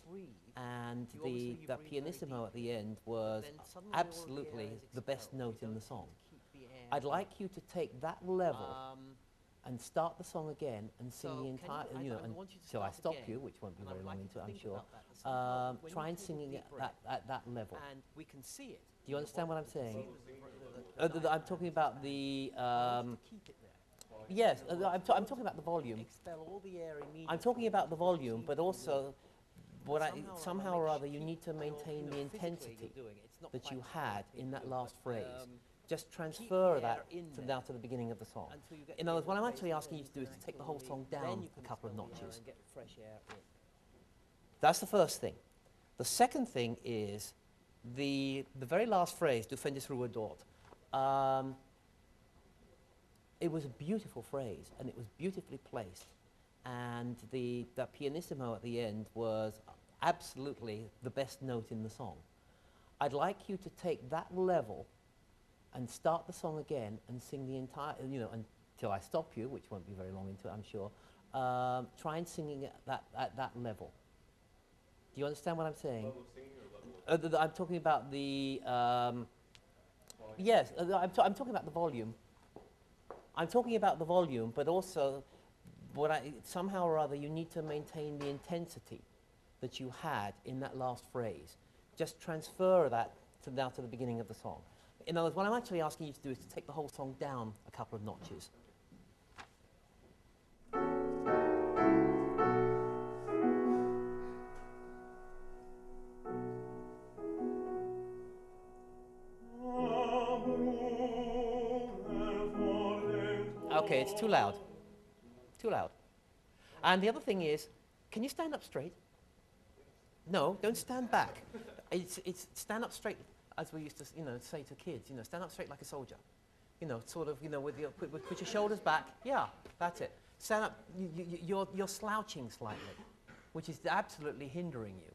and the pianissimo at the end was absolutely the best note in the song. I'd like you to take that level and start the song again and sing So the can entire, you- you know, I want you to until I start stop again, you, which won't be and very I'd long like you into to it, I'm think sure. about that. At some point, when Try you and take a singing deep at that level. and we can see it. Do you understand what I'm saying? The I'm talking about the, keep it there. yes, I'm talking about the volume. Expel all the air immediately. I'm talking about the volume, but also somehow or other you keep need to your, maintain the physically intensity you're doing it. It's not that you quite had in that last phrase. Um, Just the transfer air that in to there down to the beginning of the song. until you get In to other the words, what I'm end of the actually phrase, asking you then to do is can to take the whole song actually- then down you a can couple of expel the air notches. and get fresh air in. That's the first thing. The second thing is the very last phrase, Du findest Ruhe dort. It was a beautiful phrase, and it was beautifully placed. And that pianissimo at the end was absolutely the best note in the song. I'd like you to take that level and start the song again and sing the entire, you know, until I stop you, which won't be very long into it, I'm sure. Try and singing it at that level. Do you understand what I'm saying? Level of singing or level of I'm talking about the, yes, I'm talking about the volume. I'm talking about the volume, but also somehow or other you need to maintain the intensity that you had in that last phrase. Just transfer that down to the beginning of the song. In other words, what I'm actually asking you to do is to take the whole song down a couple of notches. Okay, it's too loud. Too loud. And the other thing is, can you stand up straight? No, don't stand back. It's stand up straight, as we used to, say to kids. Stand up straight like a soldier. Sort of, with your put your shoulders back. Yeah, that's it. Stand up. You're slouching slightly, which is absolutely hindering you.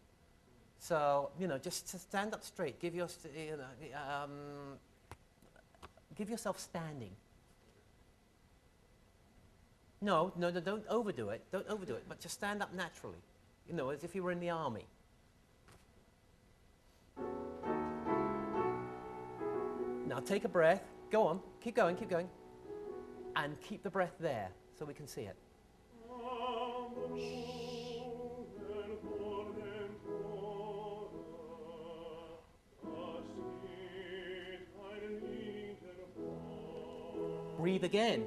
So just to stand up straight. Give yourself standing. No, don't overdo it. Don't overdo it, but just stand up naturally. As if you were in the army. Now take a breath. Go on. Keep going, keep going. And keep the breath there so we can see it. Breathe again.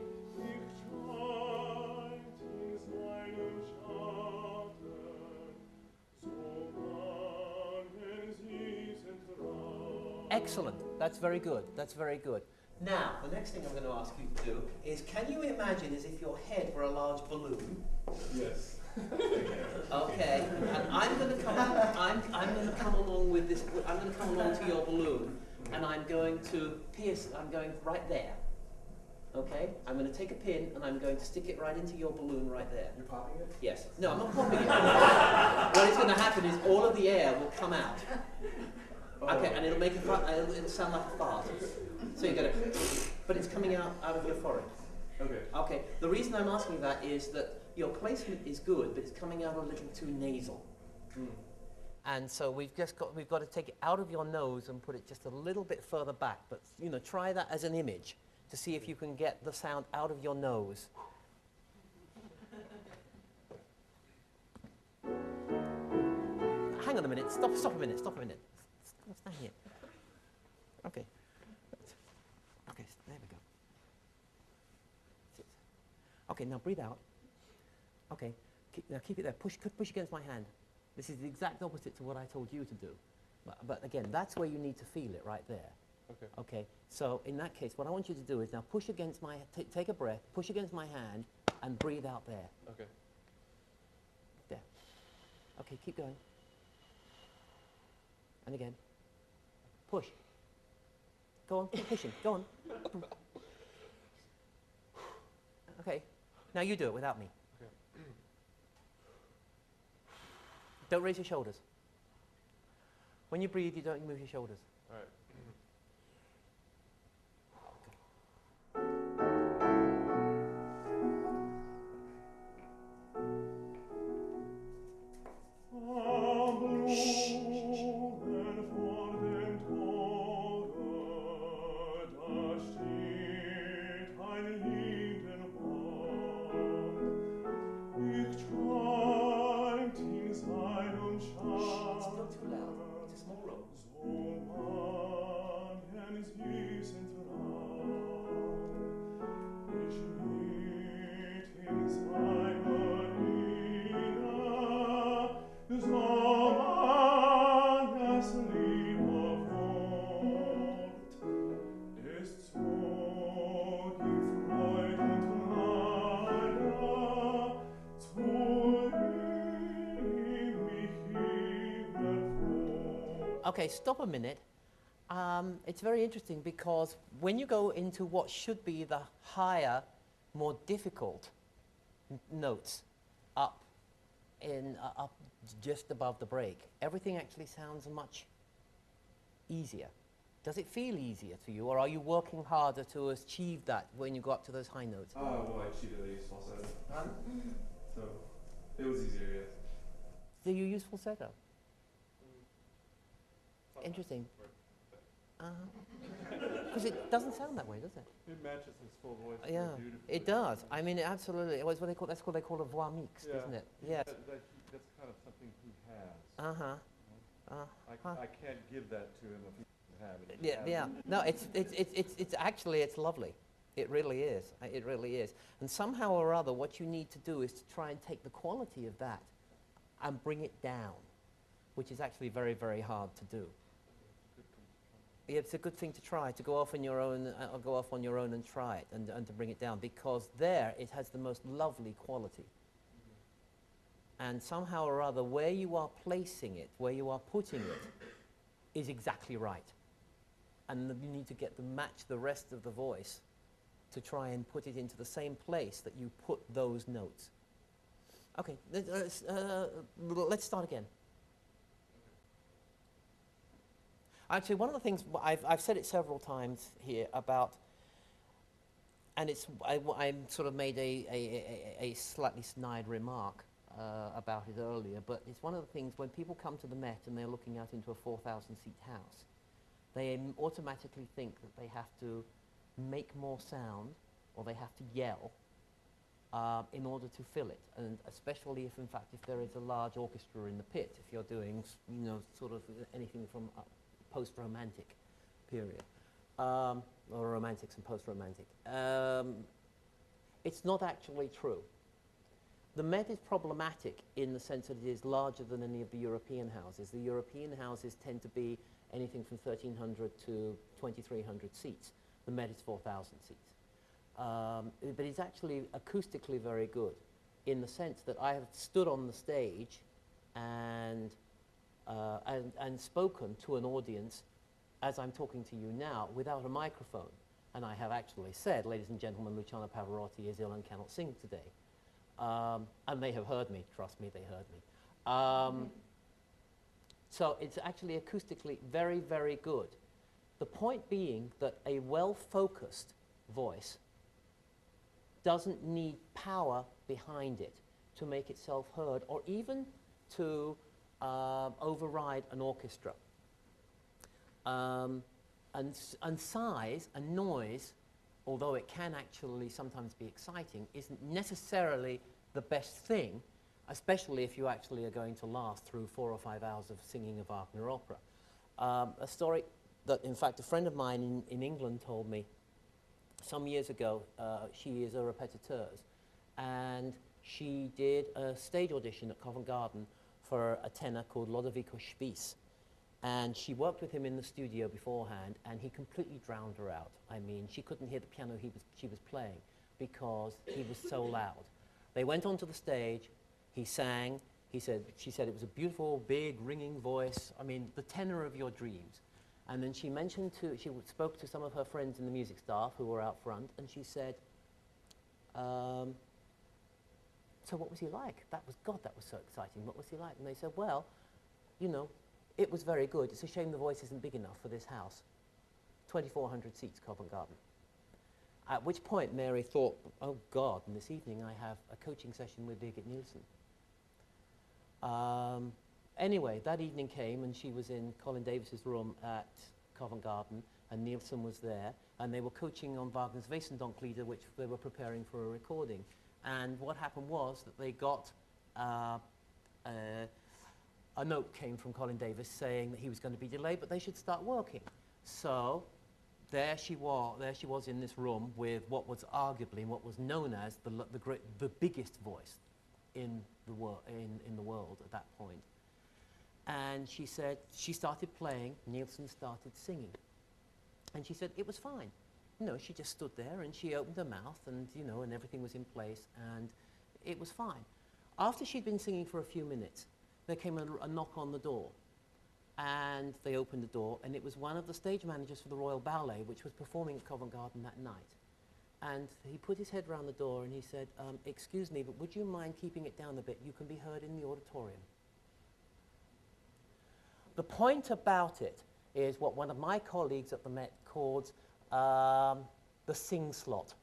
Excellent. That's very good. That's very good. Now, the next thing I'm going to ask you to do is, can you imagine as if your head were a large balloon? Yes. Okay. And I'm going to come. I'm going to come along with this. I'm going to come along to your balloon, and I'm going to pierce. I'm going right there. Okay. I'm going to take a pin, and I'm going to stick it right into your balloon right there. You're popping it? Yes. No, I'm not popping it. What is going to happen is all of the air will come out. Okay, and it'll make it'll sound like a fart. So you're going to, but it's coming out of your forehead. Okay. Okay, the reason I'm asking that is that your placement is good, but it's coming out a little too nasal. And so we've got to take it out of your nose and put it just a little bit further back. But try that as an image to see if you can get the sound out of your nose. Hang on a minute. Stop a minute. Stop a minute. Stand here. Okay. Okay, there we go. Sit. Okay, now breathe out. Okay, now keep it there. Push against my hand. This is the exact opposite to what I told you to do. But again, that's where you need to feel it, right there. Okay. Okay, so in that case, what I want you to do is now push against my, take a breath, push against my hand, and breathe out there. Okay. There. Okay, keep going. And again. Push. Go on, keep pushing. Go on. Okay. Now you do it without me. Okay. Don't raise your shoulders. When you breathe, you don't move your shoulders. All right. Okay, stop a minute. It's very interesting because when you go into what should be the higher, more difficult notes up just above the break, everything actually sounds much easier. Does it feel easier to you, or are you working harder to achieve that when you go up to those high notes? Well, I cheated at least falsetto. So, it was easier, yes. Do you use falsetto? Interesting. Because it doesn't sound that way, does it? It matches his full voice Yeah, very beautifully. it does. I mean, it absolutely. It was what they call. That's what they call a voix mixte, Yeah. isn't it? Yes. That's kind of something he has. I can't give that to him if he doesn't have it. He Yeah, has yeah. it. No, it's actually it's lovely. It really is. It really is. And somehow or other, what you need to do is to try and take the quality of that and bring it down, which is actually very, very hard to do. It's a good thing to try, to go off on your own, go off on your own and try it, and to bring it down, because there it has the most lovely quality. And somehow or other, where you are placing it, where you are putting it, is exactly right. And you need to get to match the rest of the voice to try and put it into the same place that you put those notes. Okay, let's start again. Actually, one of the things, I've said it several times here about, and I sort of made a slightly snide remark about it earlier, but it's one of the things when people come to the Met and they're looking out into a 4,000-seat house, they automatically think that they have to make more sound or they have to yell in order to fill it, and especially if, in fact, if there is a large orchestra in the pit, if you're doing, sort of anything from post-romantic period, or romantics and post-romantic. It's not actually true. The Met is problematic in the sense that it is larger than any of the European houses. The European houses tend to be anything from 1,300 to 2,300 seats. The Met is 4,000 seats. But it's actually acoustically very good in the sense that I have stood on the stage and spoken to an audience as I'm talking to you now without a microphone. And I have actually said, ladies and gentlemen, Luciano Pavarotti is ill and cannot sing today. And they have heard me, trust me, they heard me. So it's actually acoustically very, very good. The point being that a well-focused voice doesn't need power behind it to make itself heard or even to override an orchestra. And size and noise, although it can actually sometimes be exciting, isn't necessarily the best thing, especially if you actually are going to last through 4 or 5 hours of singing a Wagner opera. A story that, in fact, a friend of mine in England told me some years ago. She is a repetiteuse, and she did a stage audition at Covent Garden for a tenor called Lodovico Wiis. And she worked with him in the studio beforehand, and he completely drowned her out. I mean, she couldn't hear the piano she was playing because he was so loud. They went onto the stage, he sang, she said it was a beautiful, big, ringing voice. I mean, the tenor of your dreams. And then she spoke to some of her friends in the music staff who were out front, and she said, so what was he like? That was so exciting. What was he like? And they said, well, it was very good. It's a shame the voice isn't big enough for this house. 2,400 seats, Covent Garden. At which point Mary thought, oh God, and this evening I have a coaching session with Birgit Nielsen. Anyway, that evening came and she was in Colin Davis's room at Covent Garden, and Nielsen was there, and they were coaching on Wagner's Wesendonck-Lieder, which they were preparing for a recording. And what happened was that they got a note came from Colin Davis saying that he was going to be delayed, but they should start working. So there she was in this room with what was arguably, what was known as the biggest voice in the world at that point. And she said, she started playing, Nielsen started singing. And she said it was fine. She just stood there and she opened her mouth and, and everything was in place and it was fine. After she'd been singing for a few minutes, there came a knock on the door. And they opened the door, and it was one of the stage managers for the Royal Ballet, which was performing at Covent Garden that night. And he put his head round the door and he said, excuse me, but would you mind keeping it down a bit? You can be heard in the auditorium. The point about it is what one of my colleagues at the Met calls the sing slot.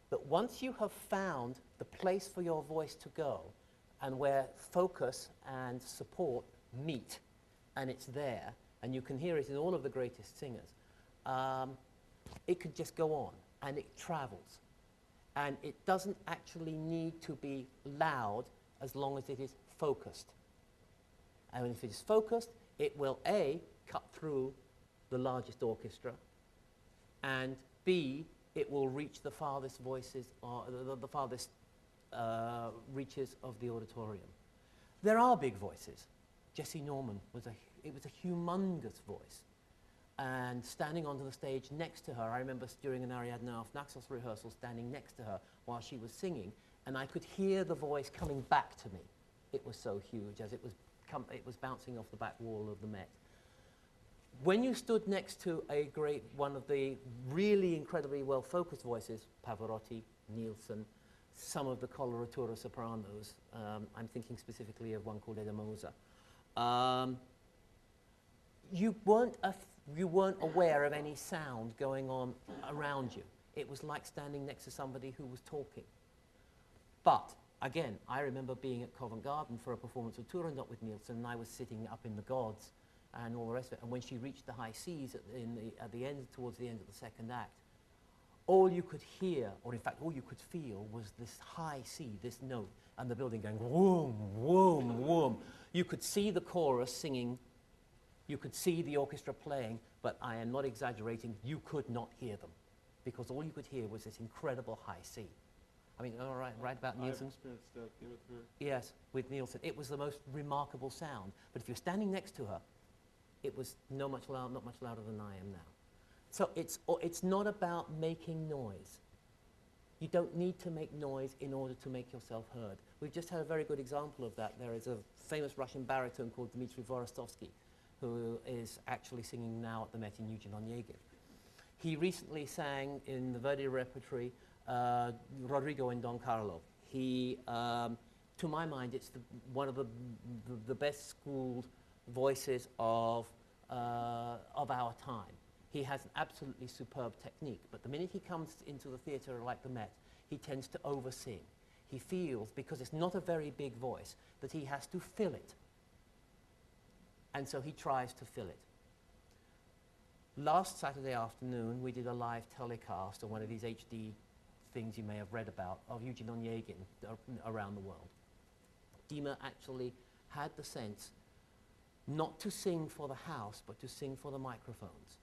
That once you have found the place for your voice to go and where focus and support meet, and it's there, and you can hear it in all of the greatest singers, it could just go on, and it travels. And it doesn't actually need to be loud as long as it is focused. And if it is focused, it will A, cut through the largest orchestra, and B, it will reach the farthest voices, or the farthest reaches of the auditorium. There are big voices. Jessie Norman was it was a humongous voice. And standing onto the stage next to her, I remember during an Ariadne of Naxos rehearsal standing next to her while she was singing, and I could hear the voice coming back to me. It was so huge as it was bouncing off the back wall of the Met. When you stood next to one of the really incredibly well-focused voices, Pavarotti, Nielsen, some of the coloratura sopranos, I'm thinking specifically of one called Edamosa, you weren't aware of any sound going on around you. It was like standing next to somebody who was talking. But, again, I remember being at Covent Garden for a performance of Turandot with Nielsen, and I was sitting up in the gods and all the rest of it. And when she reached the high Cs towards the end of the second act, all you could hear, or in fact all you could feel, was this high C, this note, and the building going whoom, whoom, whoom. You could see the chorus singing, you could see the orchestra playing, but I am not exaggerating, you could not hear them, because all you could hear was this incredible high C. I mean, all right, right about Nielsen? I've experienced that with her. Yes, with Nielsen. It was the most remarkable sound. But if you're standing next to her, it was not much louder than I am now. So it's not about making noise. You don't need to make noise in order to make yourself heard. We've just had a very good example of that. There is a famous Russian baritone called Dmitry Vorostovsky, who is actually singing now at the Met in Eugene Onegin. He recently sang in the Verdi repertory Rodrigo and Don Carlo. He, to my mind, it's one of the best schooled voices of our time. He has an absolutely superb technique, but the minute he comes into the theatre like the Met, he tends to oversing. He feels, because it's not a very big voice, that he has to fill it. And so he tries to fill it. Last Saturday afternoon, we did a live telecast on one of these HD things you may have read about of Eugene Onegin around the world. Dima actually had the sense not to sing for the house, but to sing for the microphones.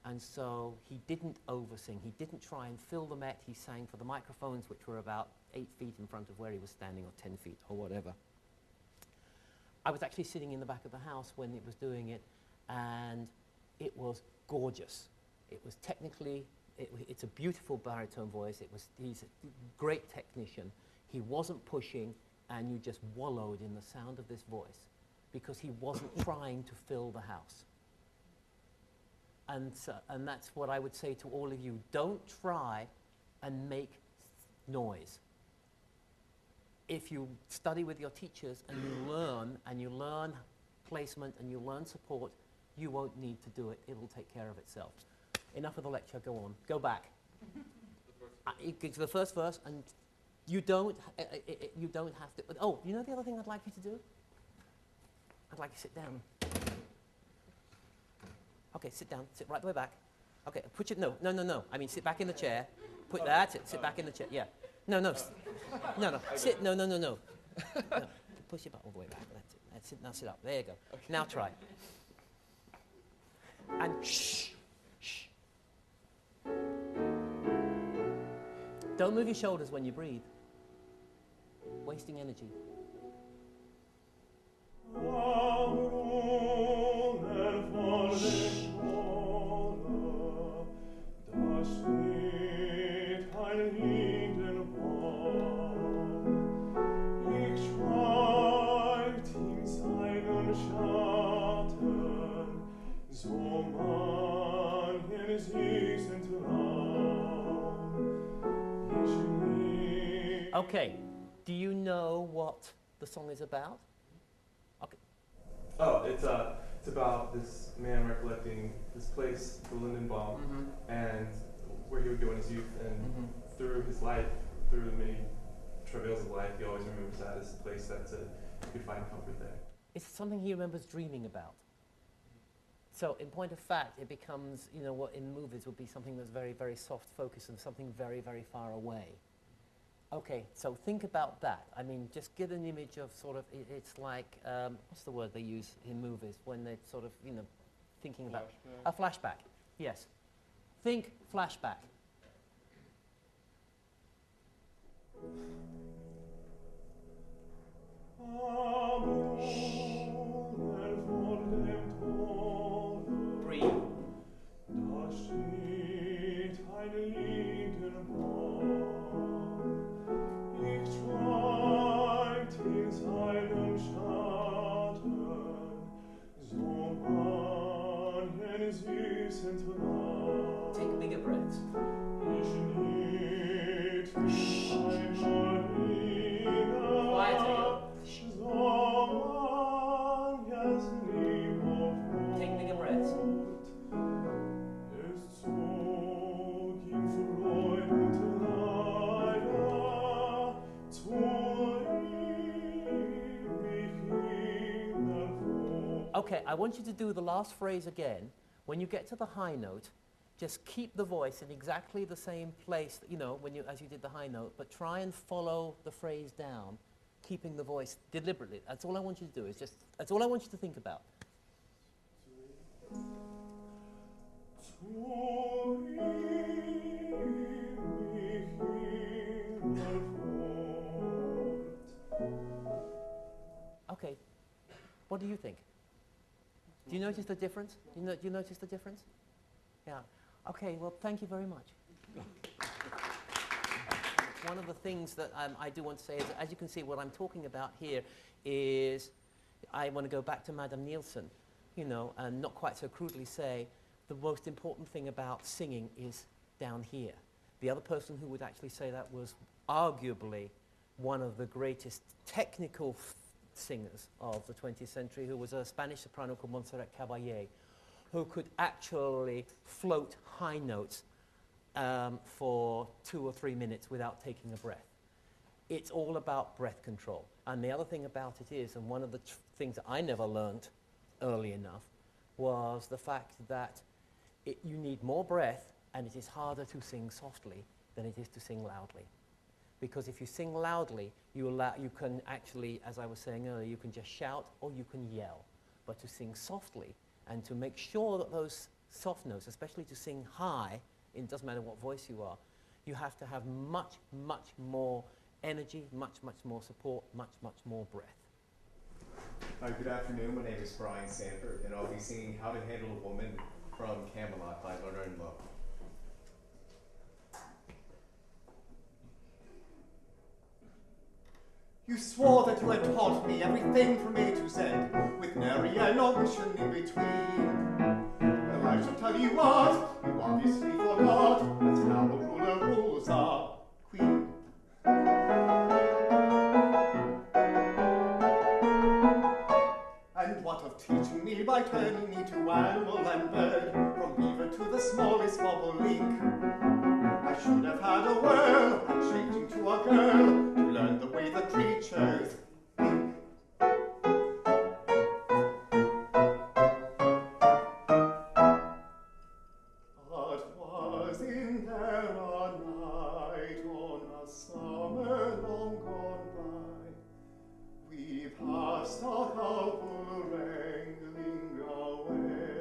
And so he didn't oversing. He didn't try and fill the Met. He sang for the microphones, which were about 8 feet in front of where he was standing, or 10 feet, or whatever. I was actually sitting in the back of the house when it was doing it, and it was gorgeous. It was technically, it's a beautiful baritone voice. He's a great technician. He wasn't pushing, and you just wallowed in the sound of this voice because he wasn't trying to fill the house. And that's what I would say to all of you. Don't try and make noise. If you study with your teachers and you learn placement and you learn support, you won't need to do it. It'll take care of itself. Enough of the lecture, go on. Go back. Get to the first verse, and you don't have to. Oh, you know the other thing I'd like you to do? I'd like you to sit down. Okay, sit down. Sit right the way back. Okay, put your, no. I mean, sit back in the chair. That's it. Sit back in the chair. Yeah. No. Sit. No. No. Push your butt all the way back. That's it. Now sit up. There you go. Okay. Now try. And shh. Don't move your shoulders when you breathe. Wasting energy. Ich schweigt in seinen Schatten. Okay, do you know what the song is about? Okay. Oh, it's about this man recollecting this place, the Lindenbaum, and where he would go in his youth, and through his life, through the many travails of life, he always remembers that as a place that he could find comfort there. It's something he remembers dreaming about. So in point of fact, it becomes, you know, what in movies would be something that's very, very soft focus and something very, very far away. Okay, so think about that. I mean, just get an image of sort of, it's like, what's the word they use in movies when they're sort of, you know, thinking about a flashback. Yes. Think flashback. Breathe. Take bigger breaths. Quieter. Take bigger breaths. Okay, I want you to do the last phrase again. When you get to the high note, just keep the voice in exactly the same place, you know, as you did the high note, but try and follow the phrase down, keeping the voice deliberately. That's all I want you to do. That's all I want you to think about. Okay, what do you think? Do you notice the difference? Do you notice the difference? Yeah. Okay, well, thank you very much. One of the things that I do want to say is, as you can see, what I'm talking about here is, I want to go back to Madame Nielsen, you know, and not quite so crudely say, the most important thing about singing is down here. The other person who would actually say that was arguably one of the greatest technical singers of the 20th century, who was a Spanish soprano called Montserrat Caballé, who could actually float high notes for 2 or 3 minutes without taking a breath. It's all about breath control. And the other thing about it is, and one of the things that I never learned early enough, was the fact that you need more breath, and it is harder to sing softly than it is to sing loudly. Because if you sing loudly, you can actually, as I was saying earlier, you can just shout or you can yell. But to sing softly, and to make sure that those soft notes, especially to sing high, it doesn't matter what voice you are, you have to have much, much more energy, much, much more support, much, much more breath. Hi, good afternoon. My name is Brian Sford, and I'll be singing How to Handle a Woman from Camelot by Leonard Lowe. You swore that you had taught me everything from A to Z, with nary an omission in between. Well, I shall tell you what, you obviously forgot, that's how a ruler rules a queen. And what of teaching me by turning me to animal and bird, from beaver to the smallest bobolink? I should have had a whirl, and changing to a girl, to learn the way the creatures think. But was in there a night on a summer long gone by? We passed a couple wrangling away,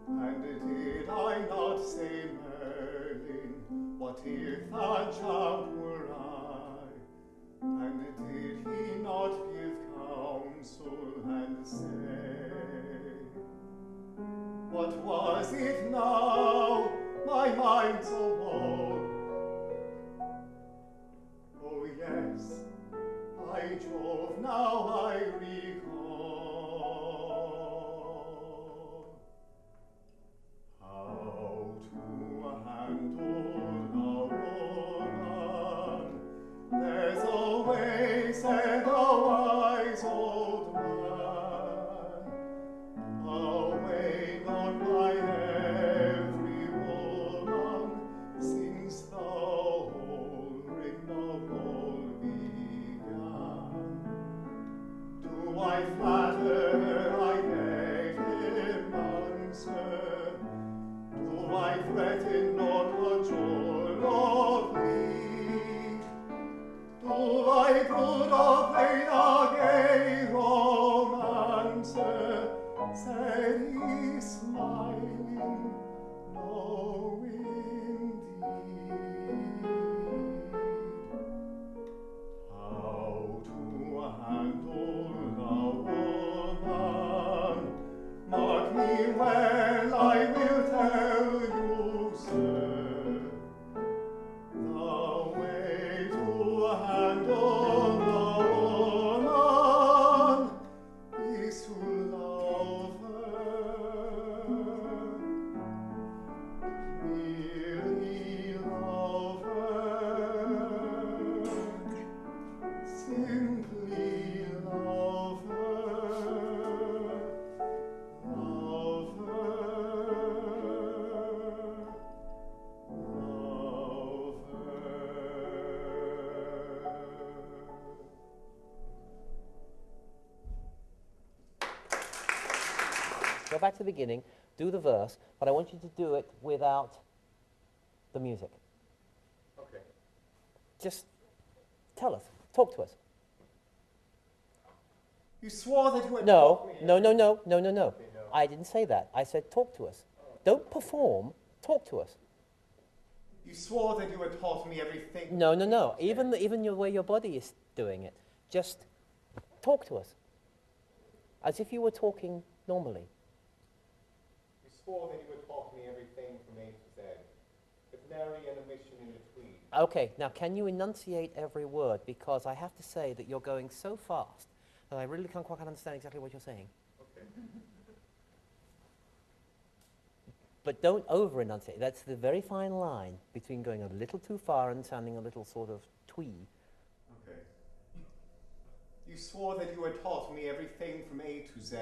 and did I not say, Merlin, what if a child were I? And did he not give counsel and say, what was it now, my mind's a woe? Oh yes, by Jove, now I recall. answer. Do I threaten or cajole or plead? Do I good or plain a gay romancer? Said he smiling, no indeed. How to handle a woman? Mark me well, I will tell you, sir. The way to handle a woman is to love her, really love her, simply love her, love her, love Go back to the beginning, do the verse, but I want you to do it without the music. Okay. Just tell us, talk to us. You swore that you would No, taught me no, no, everything. no, no, no, no. Okay, no. I didn't say that. I said talk to us. Don't perform, talk to us. You swore that you had taught me everything. No, no, no. Even the way your body is doing it. Just talk to us. As if you were talking normally. You swore that you had taught me everything from A to Z, with nary an omission in between. Okay, now can you enunciate every word? Because I have to say that you're going so fast that I really can't quite understand exactly what you're saying. Okay. But don't over-enunciate. That's the very fine line between going a little too far and sounding a little sort of twee. Okay. You swore that you had taught me everything from A to Z,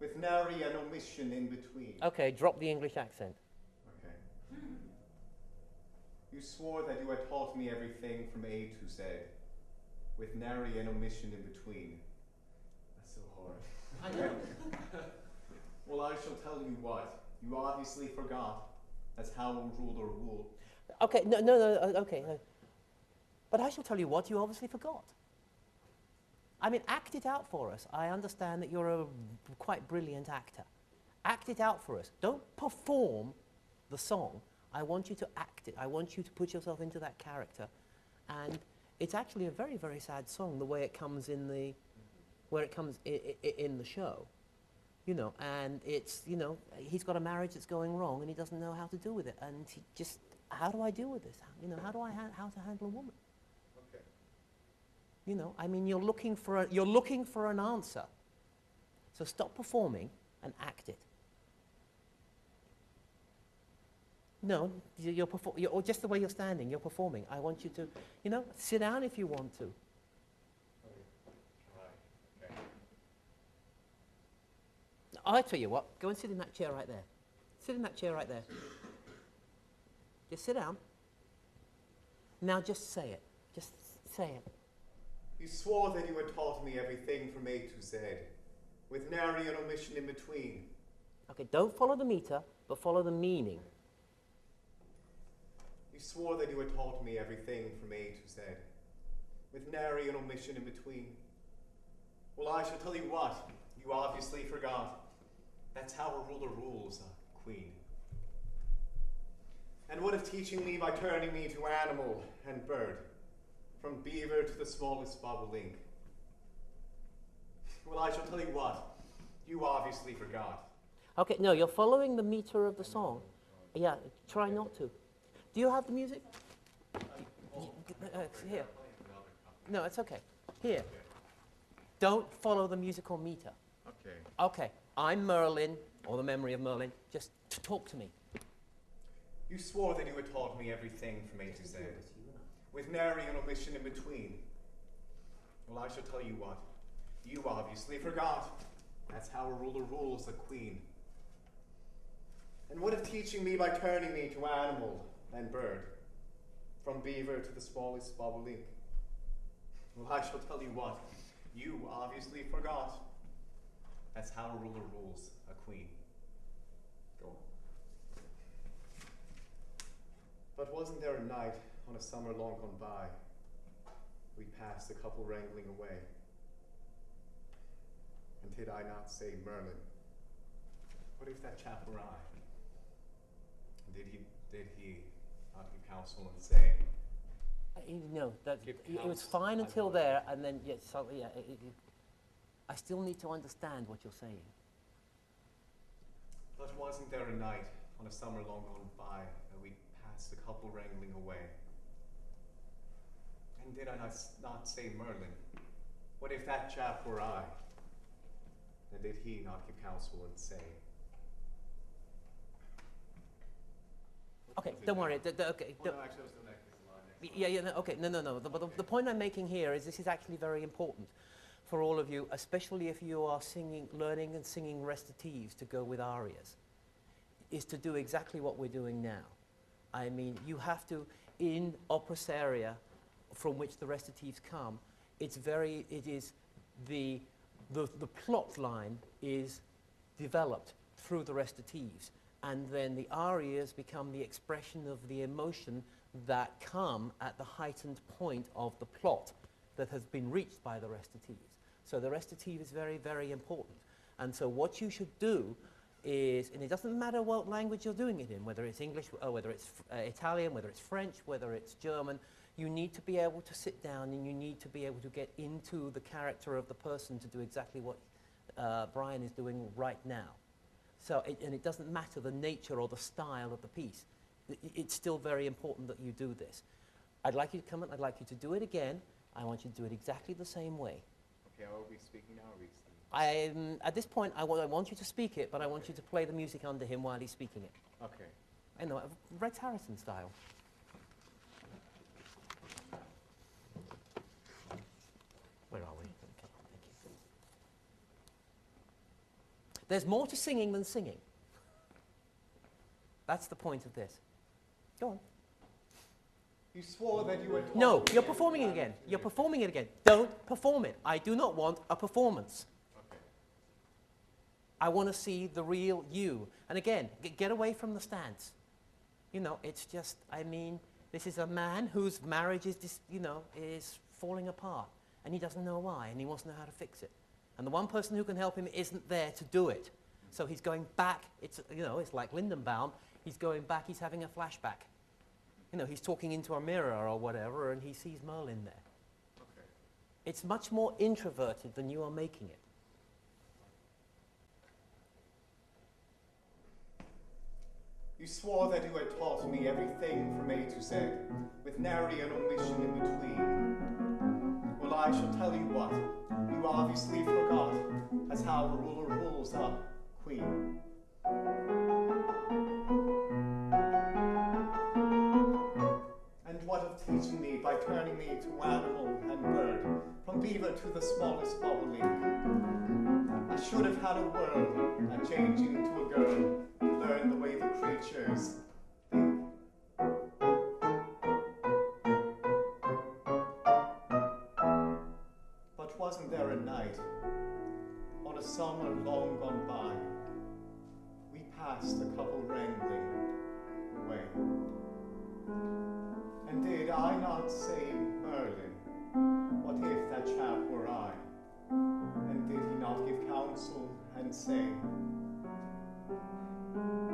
with nary an omission in between. Okay, drop the English accent. Okay. You swore that you had taught me everything from A to Z, with nary an omission in between. That's so hard. I know. Well, I shall tell you what. You obviously forgot. That's how a ruler rule. Okay, okay. No. But I shall tell you what, you obviously forgot. I mean, act it out for us. I understand that you're a quite brilliant actor. Act it out for us. Don't perform the song. I want you to act it. I want you to put yourself into that character. And it's actually a very, very sad song, the way it comes in the, where it comes in the show. You know, and it's, you know, he's got a marriage that's going wrong and he doesn't know how to deal with it. And he just, how do I deal with this? You know, how do I, how to handle a woman? Okay. You know, I mean, you're looking for an answer. So stop performing and act it. No, or just the way you're standing, you're performing. I want you to, you know, sit down if you want to. I tell you what, go and sit in that chair right there. Sit in that chair right there. Just sit down. Now just say it. Just say it. You swore that you had taught me everything from A to Z, with nary an omission in between. Okay, don't follow the meter, but follow the meaning. You swore that you had taught me everything from A to Z, with nary an omission in between. Well, I shall tell you what, you obviously forgot. That's how a ruler rules, queen. And what of teaching me by turning me to animal and bird, from beaver to the smallest bobolink? Well, I shall tell you what, you obviously forgot. Okay, no, you're following the meter of the song. Yeah, try not to. Do you have the music? Here. No, it's okay. Here. Don't follow the musical meter. Okay. Okay, I'm Merlin, or the memory of Merlin. Just talk to me. You swore that you had taught me everything from A to Z, with nary an omission in between. Well, I shall tell you what, you obviously forgot. That's how a ruler rules a queen. And what of teaching me by turning me to animal and bird, from beaver to the smallest bobolink? Well, I shall tell you what, you obviously forgot. That's how a ruler rules a queen. wasn't there a night on a summer long gone by? We passed a couple wrangling away. And did I not say, Merlin, what if that chap were I? And did he not give counsel and say? No, that, Give it was counsel, fine I until know. there, and then, yeah, so, yeah I still need to understand what you're saying. But wasn't there a night on a summer long gone by that we passed a couple wrangling away? And did I not say, Merlin, what if that chap were I? And did he not give counsel and say? Okay, don't worry. Okay, Oh, no, actually, I was the next line. yeah, no, okay, no. The point I'm making here is this is actually very important for all of you, especially if you are learning and singing recitatives to go with arias, is to do exactly what we're doing now. I mean, you have to, in opera seria, from which the recitatives come, the plot line is developed through the recitatives, and then the arias become the expression of the emotion that come at the heightened point of the plot that has been reached by the recitatives. So the recitative is very, very important. And so what you should do is, and it doesn't matter what language you're doing it in, whether it's English, or whether it's Italian, whether it's French, whether it's German, you need to be able to sit down and you need to be able to get into the character of the person to do exactly what Brian is doing right now. So, and it doesn't matter the nature or the style of the piece. It's still very important that you do this. I'd like you to come in, I'd like you to do it again. I want you to do it exactly the same way. Okay, are we speaking now or are we speaking? At this point, I want you to speak it, but I want you to play the music under him while he's speaking it. Okay. I know, Rex Harrison style. Where are we? Okay, thank you. There's more to singing than singing. That's the point of this. Go on. You swore that you were taught No, me you're and performing it planned again. to You're do. performing it again. Don't perform it. I do not want a performance. Okay. I want to see the real you. And again, get away from the stance. You know, it's just, I mean, this is a man whose marriage is, is falling apart. And he doesn't know why, and he wants to know how to fix it. And the one person who can help him isn't there to do it. So he's going back. It's, it's like Lindenbaum. He's going back. He's having a flashback. He's talking into a mirror or whatever, and he sees Merlin there. Okay. It's much more introverted than you are making it. You swore that you had taught me everything from A to Z, with nary an omission in between. Well, I shall tell you what, you obviously forgot, as how the ruler rules a queen. And what of teaching me by turning me to animal and bird, from beaver to the smallest bobolink? I should have had a whirl at changing into a girl to learn the way the creatures think. But wasn't there a night, on a summer long gone by, we passed a couple wrangling away? And did I not say, Merlin, what if that chap were I? And did he not give counsel and say,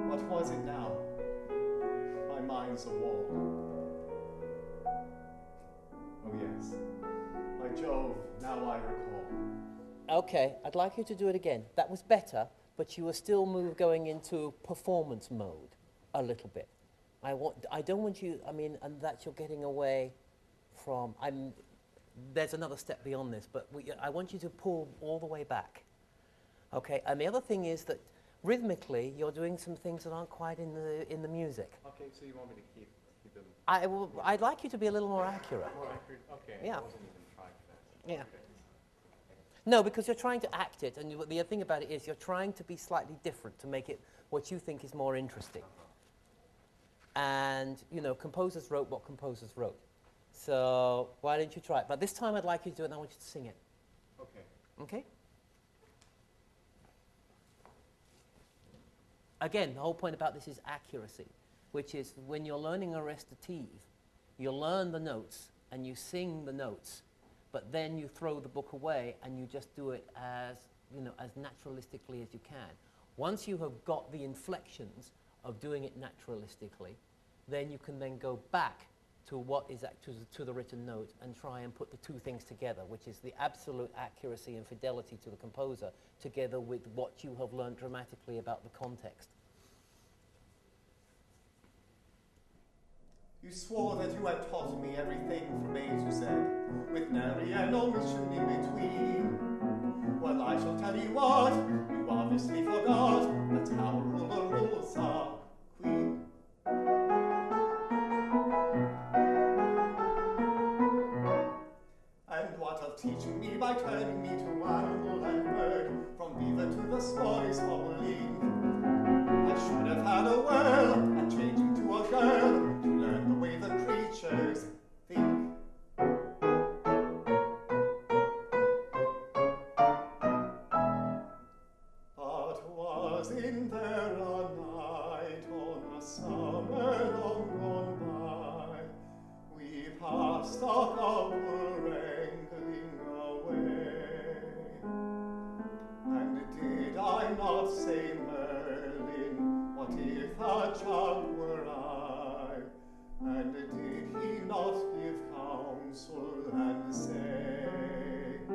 what was it now? My mind's a wall. Oh yes, by Jove, now I recall. Okay, I'd like you to do it again. That was better, but you were still going into performance mode a little bit. I don't want you, and that you're getting away from, there's another step beyond this, but I want you to pull all the way back. Okay, and the other thing is that rhythmically, you're doing some things that aren't quite in the music. Okay, so you want me to keep them I'd like you to be a little more accurate. more accurate? Okay. Yeah. I wasn't even trying for that. Yeah. Okay. No, because you're trying to act it, and the thing about it is you're trying to be slightly different to make it what you think is more interesting. And, composers wrote what composers wrote. So why don't you try it? But this time I'd like you to do it, and I want you to sing it. Okay. Okay? Again, the whole point about this is accuracy. which is when you're learning a recitative, you learn the notes and you sing the notes, but then you throw the book away and you just do it as, you know, as naturalistically as you can. Once you have got the inflections of doing it naturalistically, then you can then go back to what is to the written note and try and put the two things together, which is the absolute accuracy and fidelity to the composer together with what you have learned dramatically about the context. You swore that you had taught me everything from A to Z, with nary an omission in between. Well, I shall tell you what, you obviously forgot, that's how a ruler rules a queen. And what of teaching me by turning me to animal and bird, from beaver to the smallest wobbling? I should have had a whirl and changing to a girl to learn the way the creatures think. But wasn't there a night on a summer long gone by? We passed a couple wrangling away, and did I not say, Merlin, what if a child were I? And did he not give counsel and say,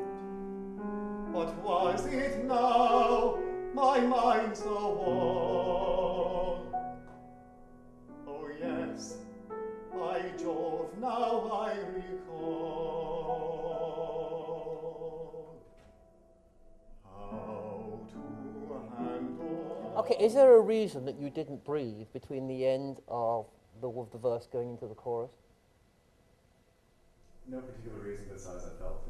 what was it now? My mind's a wall. Oh yes, by Jove, now I recall how to handle. Okay, is there a reason that you didn't breathe between the end of the verse going into the chorus? No particular reason besides I felt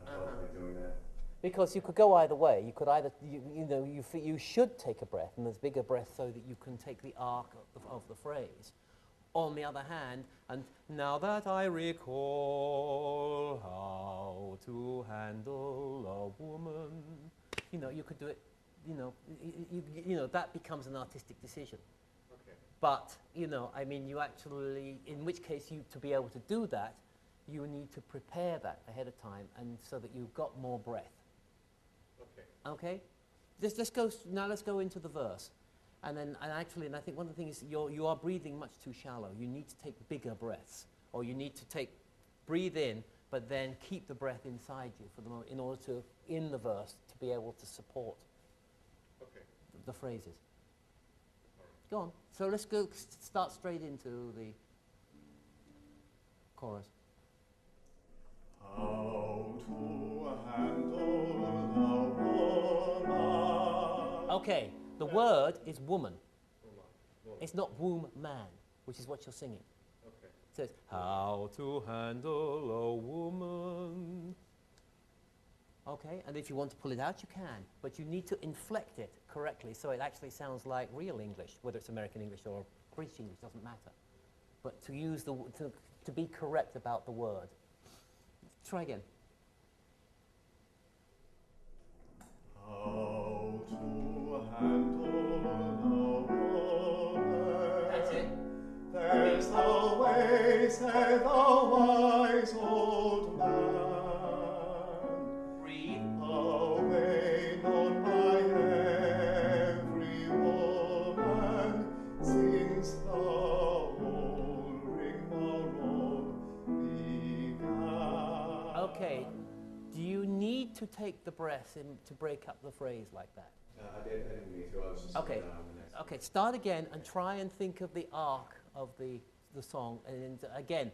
like doing that. Because you could go either way. You could either, you should take a breath, and there's bigger breath so that you can take the arc of the phrase. On the other hand, and now that I recall how to handle a woman, you could do it, that becomes an artistic decision. Okay. But, I mean, you actually, in which case to be able to do that, you need to prepare that ahead of time, and so that you've got more breath. Okay. Okay? Let's go into the verse. And I think one of the things is you are breathing much too shallow. You need to take bigger breaths, or you need to breathe in, but then keep the breath inside you for the moment in order to, in the verse, to be able to support the phrases. Go on. So let's go start straight into the chorus. How to handle a woman. Okay, the word is woman. It's not womb man, which is what you're singing. Okay. It says, how to handle a woman. Okay, and if you want to pull it out, you can, but you need to inflect it correctly so it actually sounds like real English, whether it's American English or British English, doesn't matter. But to use to be correct about the word. Try again. How to handle a woman. That's it. There's a way, said the wise old man. Breathe. A way known by every woman since the whole rigmarole began. Okay. Do you need to take the breath in to break up the phrase like that? I didn't need to. I was just Okay. on the next Okay, start again and try and think of the arc of the song. And again,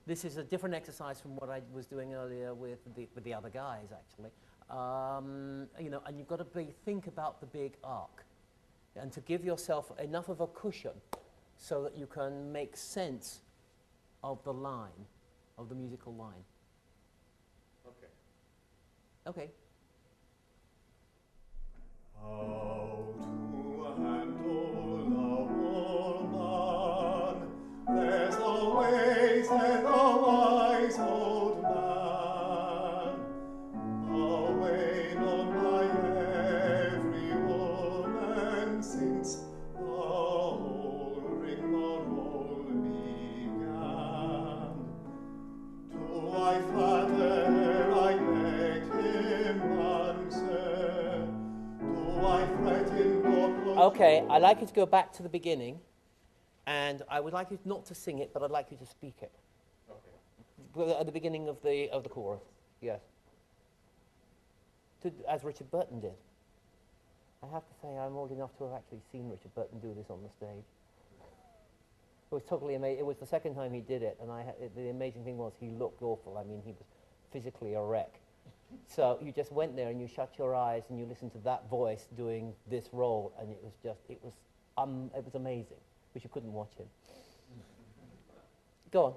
this is a different exercise from what I was doing earlier with the other guys, actually. And you've got to think about the big arc, and to give yourself enough of a cushion so that you can make sense of the line, of the musical line. Okay. Okay. How to handle a woman. There's always a wise old man. A way known by every woman since the whole rigmarole I'd like you to go back to the beginning, and I would like you not to sing it, but I'd like you to speak it. Okay. At the beginning of the chorus, yes. As Richard Burton did. I have to say, I'm old enough to have actually seen Richard Burton do this on the stage. It was totally amazing. It was the second time he did it, and the amazing thing was he looked awful. I mean, he was physically a wreck. So you just went there and you shut your eyes and you listened to that voice doing this role, and it was amazing. Wish you couldn't watch him. Go on.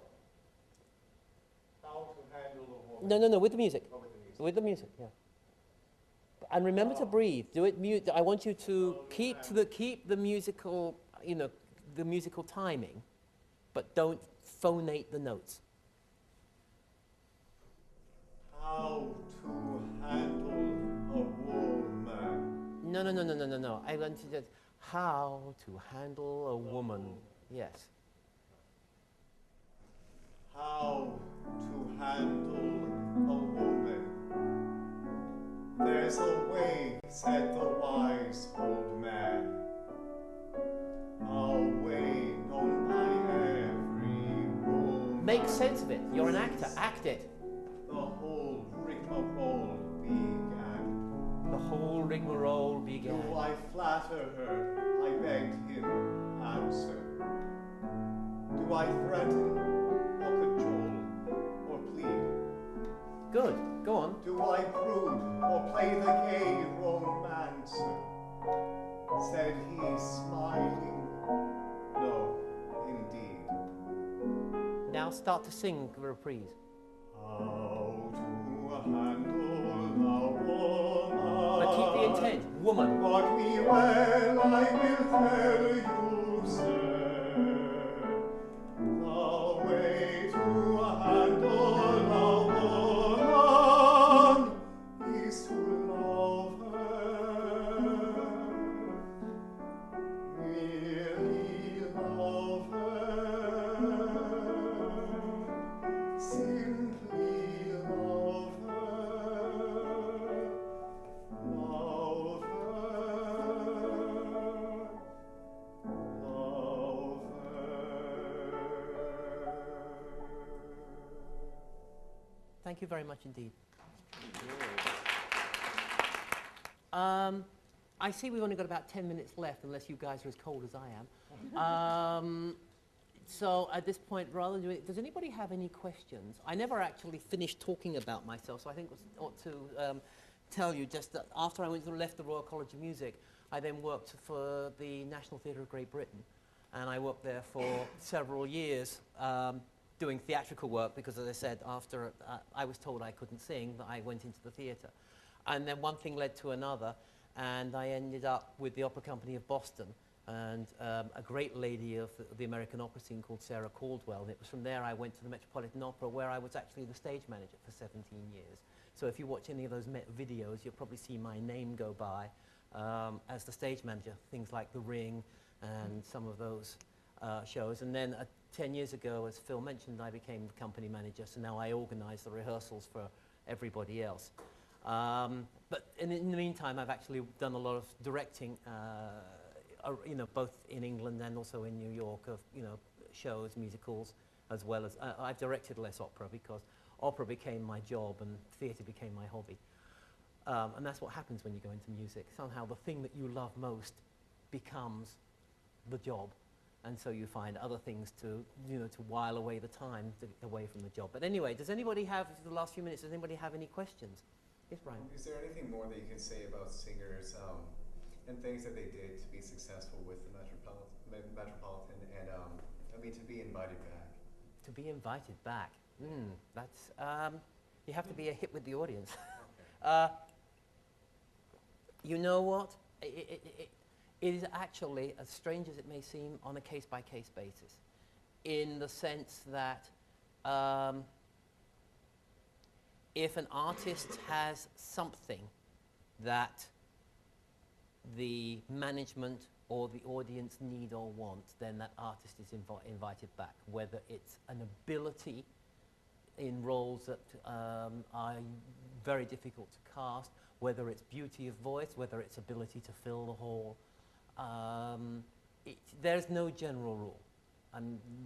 How to handle a woman. No, with the music. Oh, with the music. With the music, yeah. And remember to breathe. Do it mute. I want you to keep the musical, the musical timing, but don't phonate the notes. How to handle a woman. No. I want you to how to handle a woman. Yes. How to handle a woman. There's a way, said the wise old man. A way known by every woman. Make sense of it. You're an actor. Act it. The whole rigmarole began. The whole rigmarole began. Do I flatter her? I begged him answer. Do I threaten, or cajole, or plead? Good. Go on. Do I brood, or play the gay romancer? Said he, smiling, no, indeed. Now start to sing the reprise. How to handle a woman. But keep the intent. Woman. Mark me well, I will tell you, sir. The way to handle a woman is to love her. Merely love her. Simply love her. Love her. Love her. Thank you very much indeed. I see we've only got about 10 minutes left, unless you guys are as cold as I am. So at this point, does anybody have any questions? I never actually finished talking about myself, so I think I ought to tell you just that after I left the Royal College of Music, I then worked for the National Theatre of Great Britain. And I worked there for several years doing theatrical work because, as I said, after I was told I couldn't sing, that I went into the theatre. And then one thing led to another, and I ended up with the Opera Company of Boston and a great lady of the American opera scene called Sarah Caldwell. And it was from there I went to the Metropolitan Opera, where I was actually the stage manager for 17 years. So if you watch any of those videos, you'll probably see my name go by as the stage manager, things like The Ring and some of those shows. And then 10 years ago, as Phil mentioned, I became the company manager, so now I organize the rehearsals for everybody else. But in the meantime, I've actually done a lot of directing, both in England and also in New York, of shows, musicals, as well as I've directed less opera because opera became my job and theatre became my hobby. And that's what happens when you go into music. Somehow the thing that you love most becomes the job, and so you find other things to while away the time away from the job. But anyway, does anybody have, the last few minutes, does anybody have any questions? Yes, Brian. Is there anything more that you can say about singers and things that they did to be successful with the Metropolitan and to be invited back? To be invited back, that's you have to be a hit with the audience. You know what? It is actually, as strange as it may seem, on a case-by-case basis, in the sense that if an artist has something that the management or the audience need or want, then that artist is invited back, whether it's an ability in roles that are very difficult to cast, whether it's beauty of voice, whether it's ability to fill the hall. There's no general rule.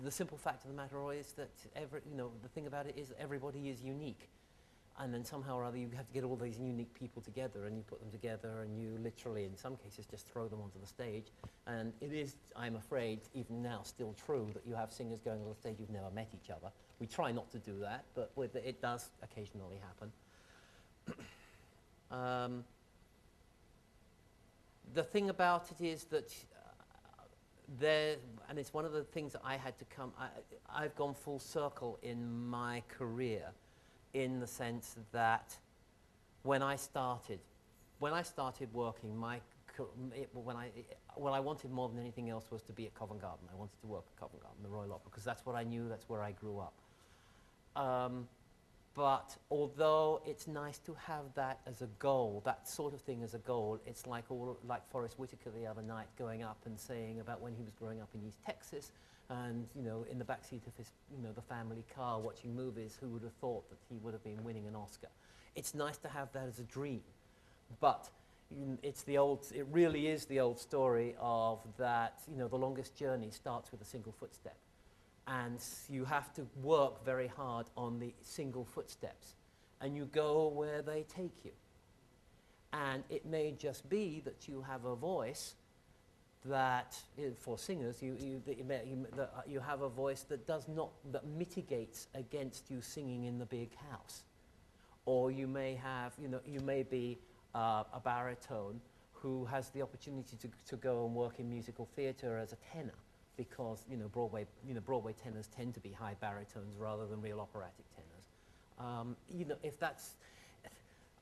The simple fact of the matter is that the thing about it is that everybody is unique. And then somehow or other you have to get all these unique people together, and you put them together and you literally, in some cases, just throw them onto the stage. And it is, I'm afraid, even now still true that you have singers going on the stage who've never met each other. We try not to do that, but it does occasionally happen. The thing about it is that and it's one of the things that I had to I've gone full circle in my career, in the sense that when I started working, what I wanted more than anything else was to be at Covent Garden. I wanted to work at Covent Garden, the Royal Opera, because that's what I knew, that's where I grew up. But although it's nice to have that as a goal, that sort of thing as a goal, it's like Forrest Whitaker the other night going up and saying about when he was growing up in East Texas, and in the backseat of his, the family car watching movies, who would have thought that he would have been winning an Oscar? It's nice to have that as a dream, but it really is the old story of that, the longest journey starts with a single footstep. And you have to work very hard on the single footsteps, and you go where they take you. And it may just be that you have a voice that, for singers, you have a voice that that mitigates against you singing in the big house. Or you may have, you may be a baritone who has the opportunity to go and work in musical theatre as a tenor, because Broadway tenors tend to be high baritones rather than real operatic tenors. If that's,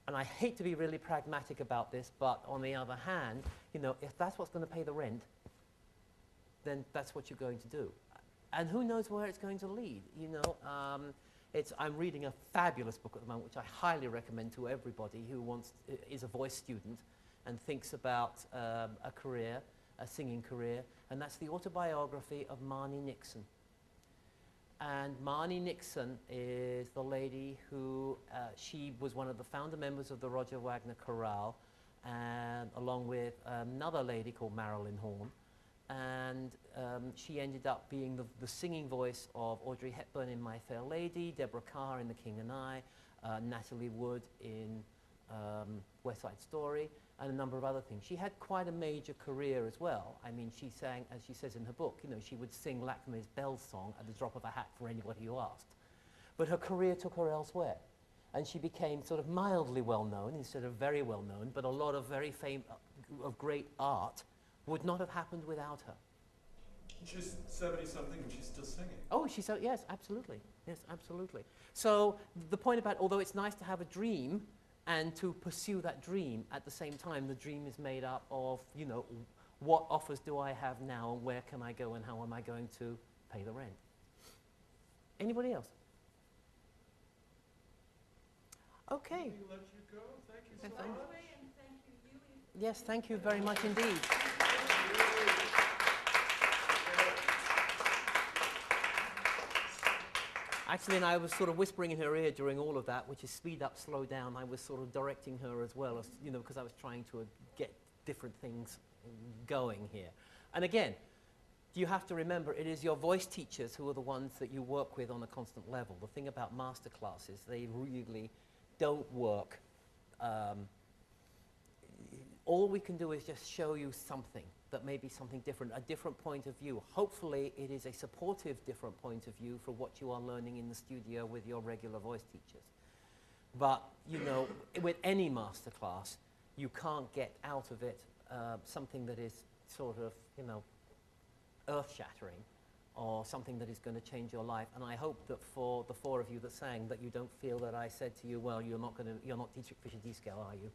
and I hate to be really pragmatic about this, but on the other hand, if that's what's going to pay the rent, then that's what you're going to do. And who knows where it's going to lead? I'm reading a fabulous book at the moment, which I highly recommend to everybody who is a voice student and thinks about a singing career, and that's the autobiography of Marnie Nixon. And Marnie Nixon is the lady who, she was one of the founder members of the Roger Wagner Chorale, and along with another lady called Marilyn Horne. And she ended up being the singing voice of Audrey Hepburn in My Fair Lady, Deborah Carr in The King and I, Natalie Wood in West Side Story, and a number of other things. She had quite a major career as well. I mean, she sang, as she says in her book, she would sing Lacme's Bells song at the drop of a hat for anybody who asked. But her career took her elsewhere, and she became sort of mildly well-known instead of very well-known, but a lot of of great art would not have happened without her. She's 70-something and she's still singing. Oh, yes, absolutely. Yes, absolutely. So the point about, although it's nice to have a dream, and to pursue that dream, at the same time, the dream is made up of, what offers do I have now, and where can I go, and how am I going to pay the rent? Anybody else? Okay. Let you go. Thank you so much. Yes, thank you very much indeed. Actually, and I was sort of whispering in her ear during all of that, which is speed up, slow down. I was sort of directing her as well, as, because I was trying to get different things going here. And again, you have to remember, it is your voice teachers who are the ones that you work with on a constant level. The thing about Masterclass is they really don't work. All we can do is just show you something that may be something different, a different point of view. Hopefully it is a supportive different point of view for what you are learning in the studio with your regular voice teachers. But, with any Masterclass, you can't get out of it something that is sort of, earth-shattering, or something that is going to change your life. And I hope that for the four of you that sang, that you don't feel that I said to you, well, you're not Dietrich Fischer-Dieskau, are you?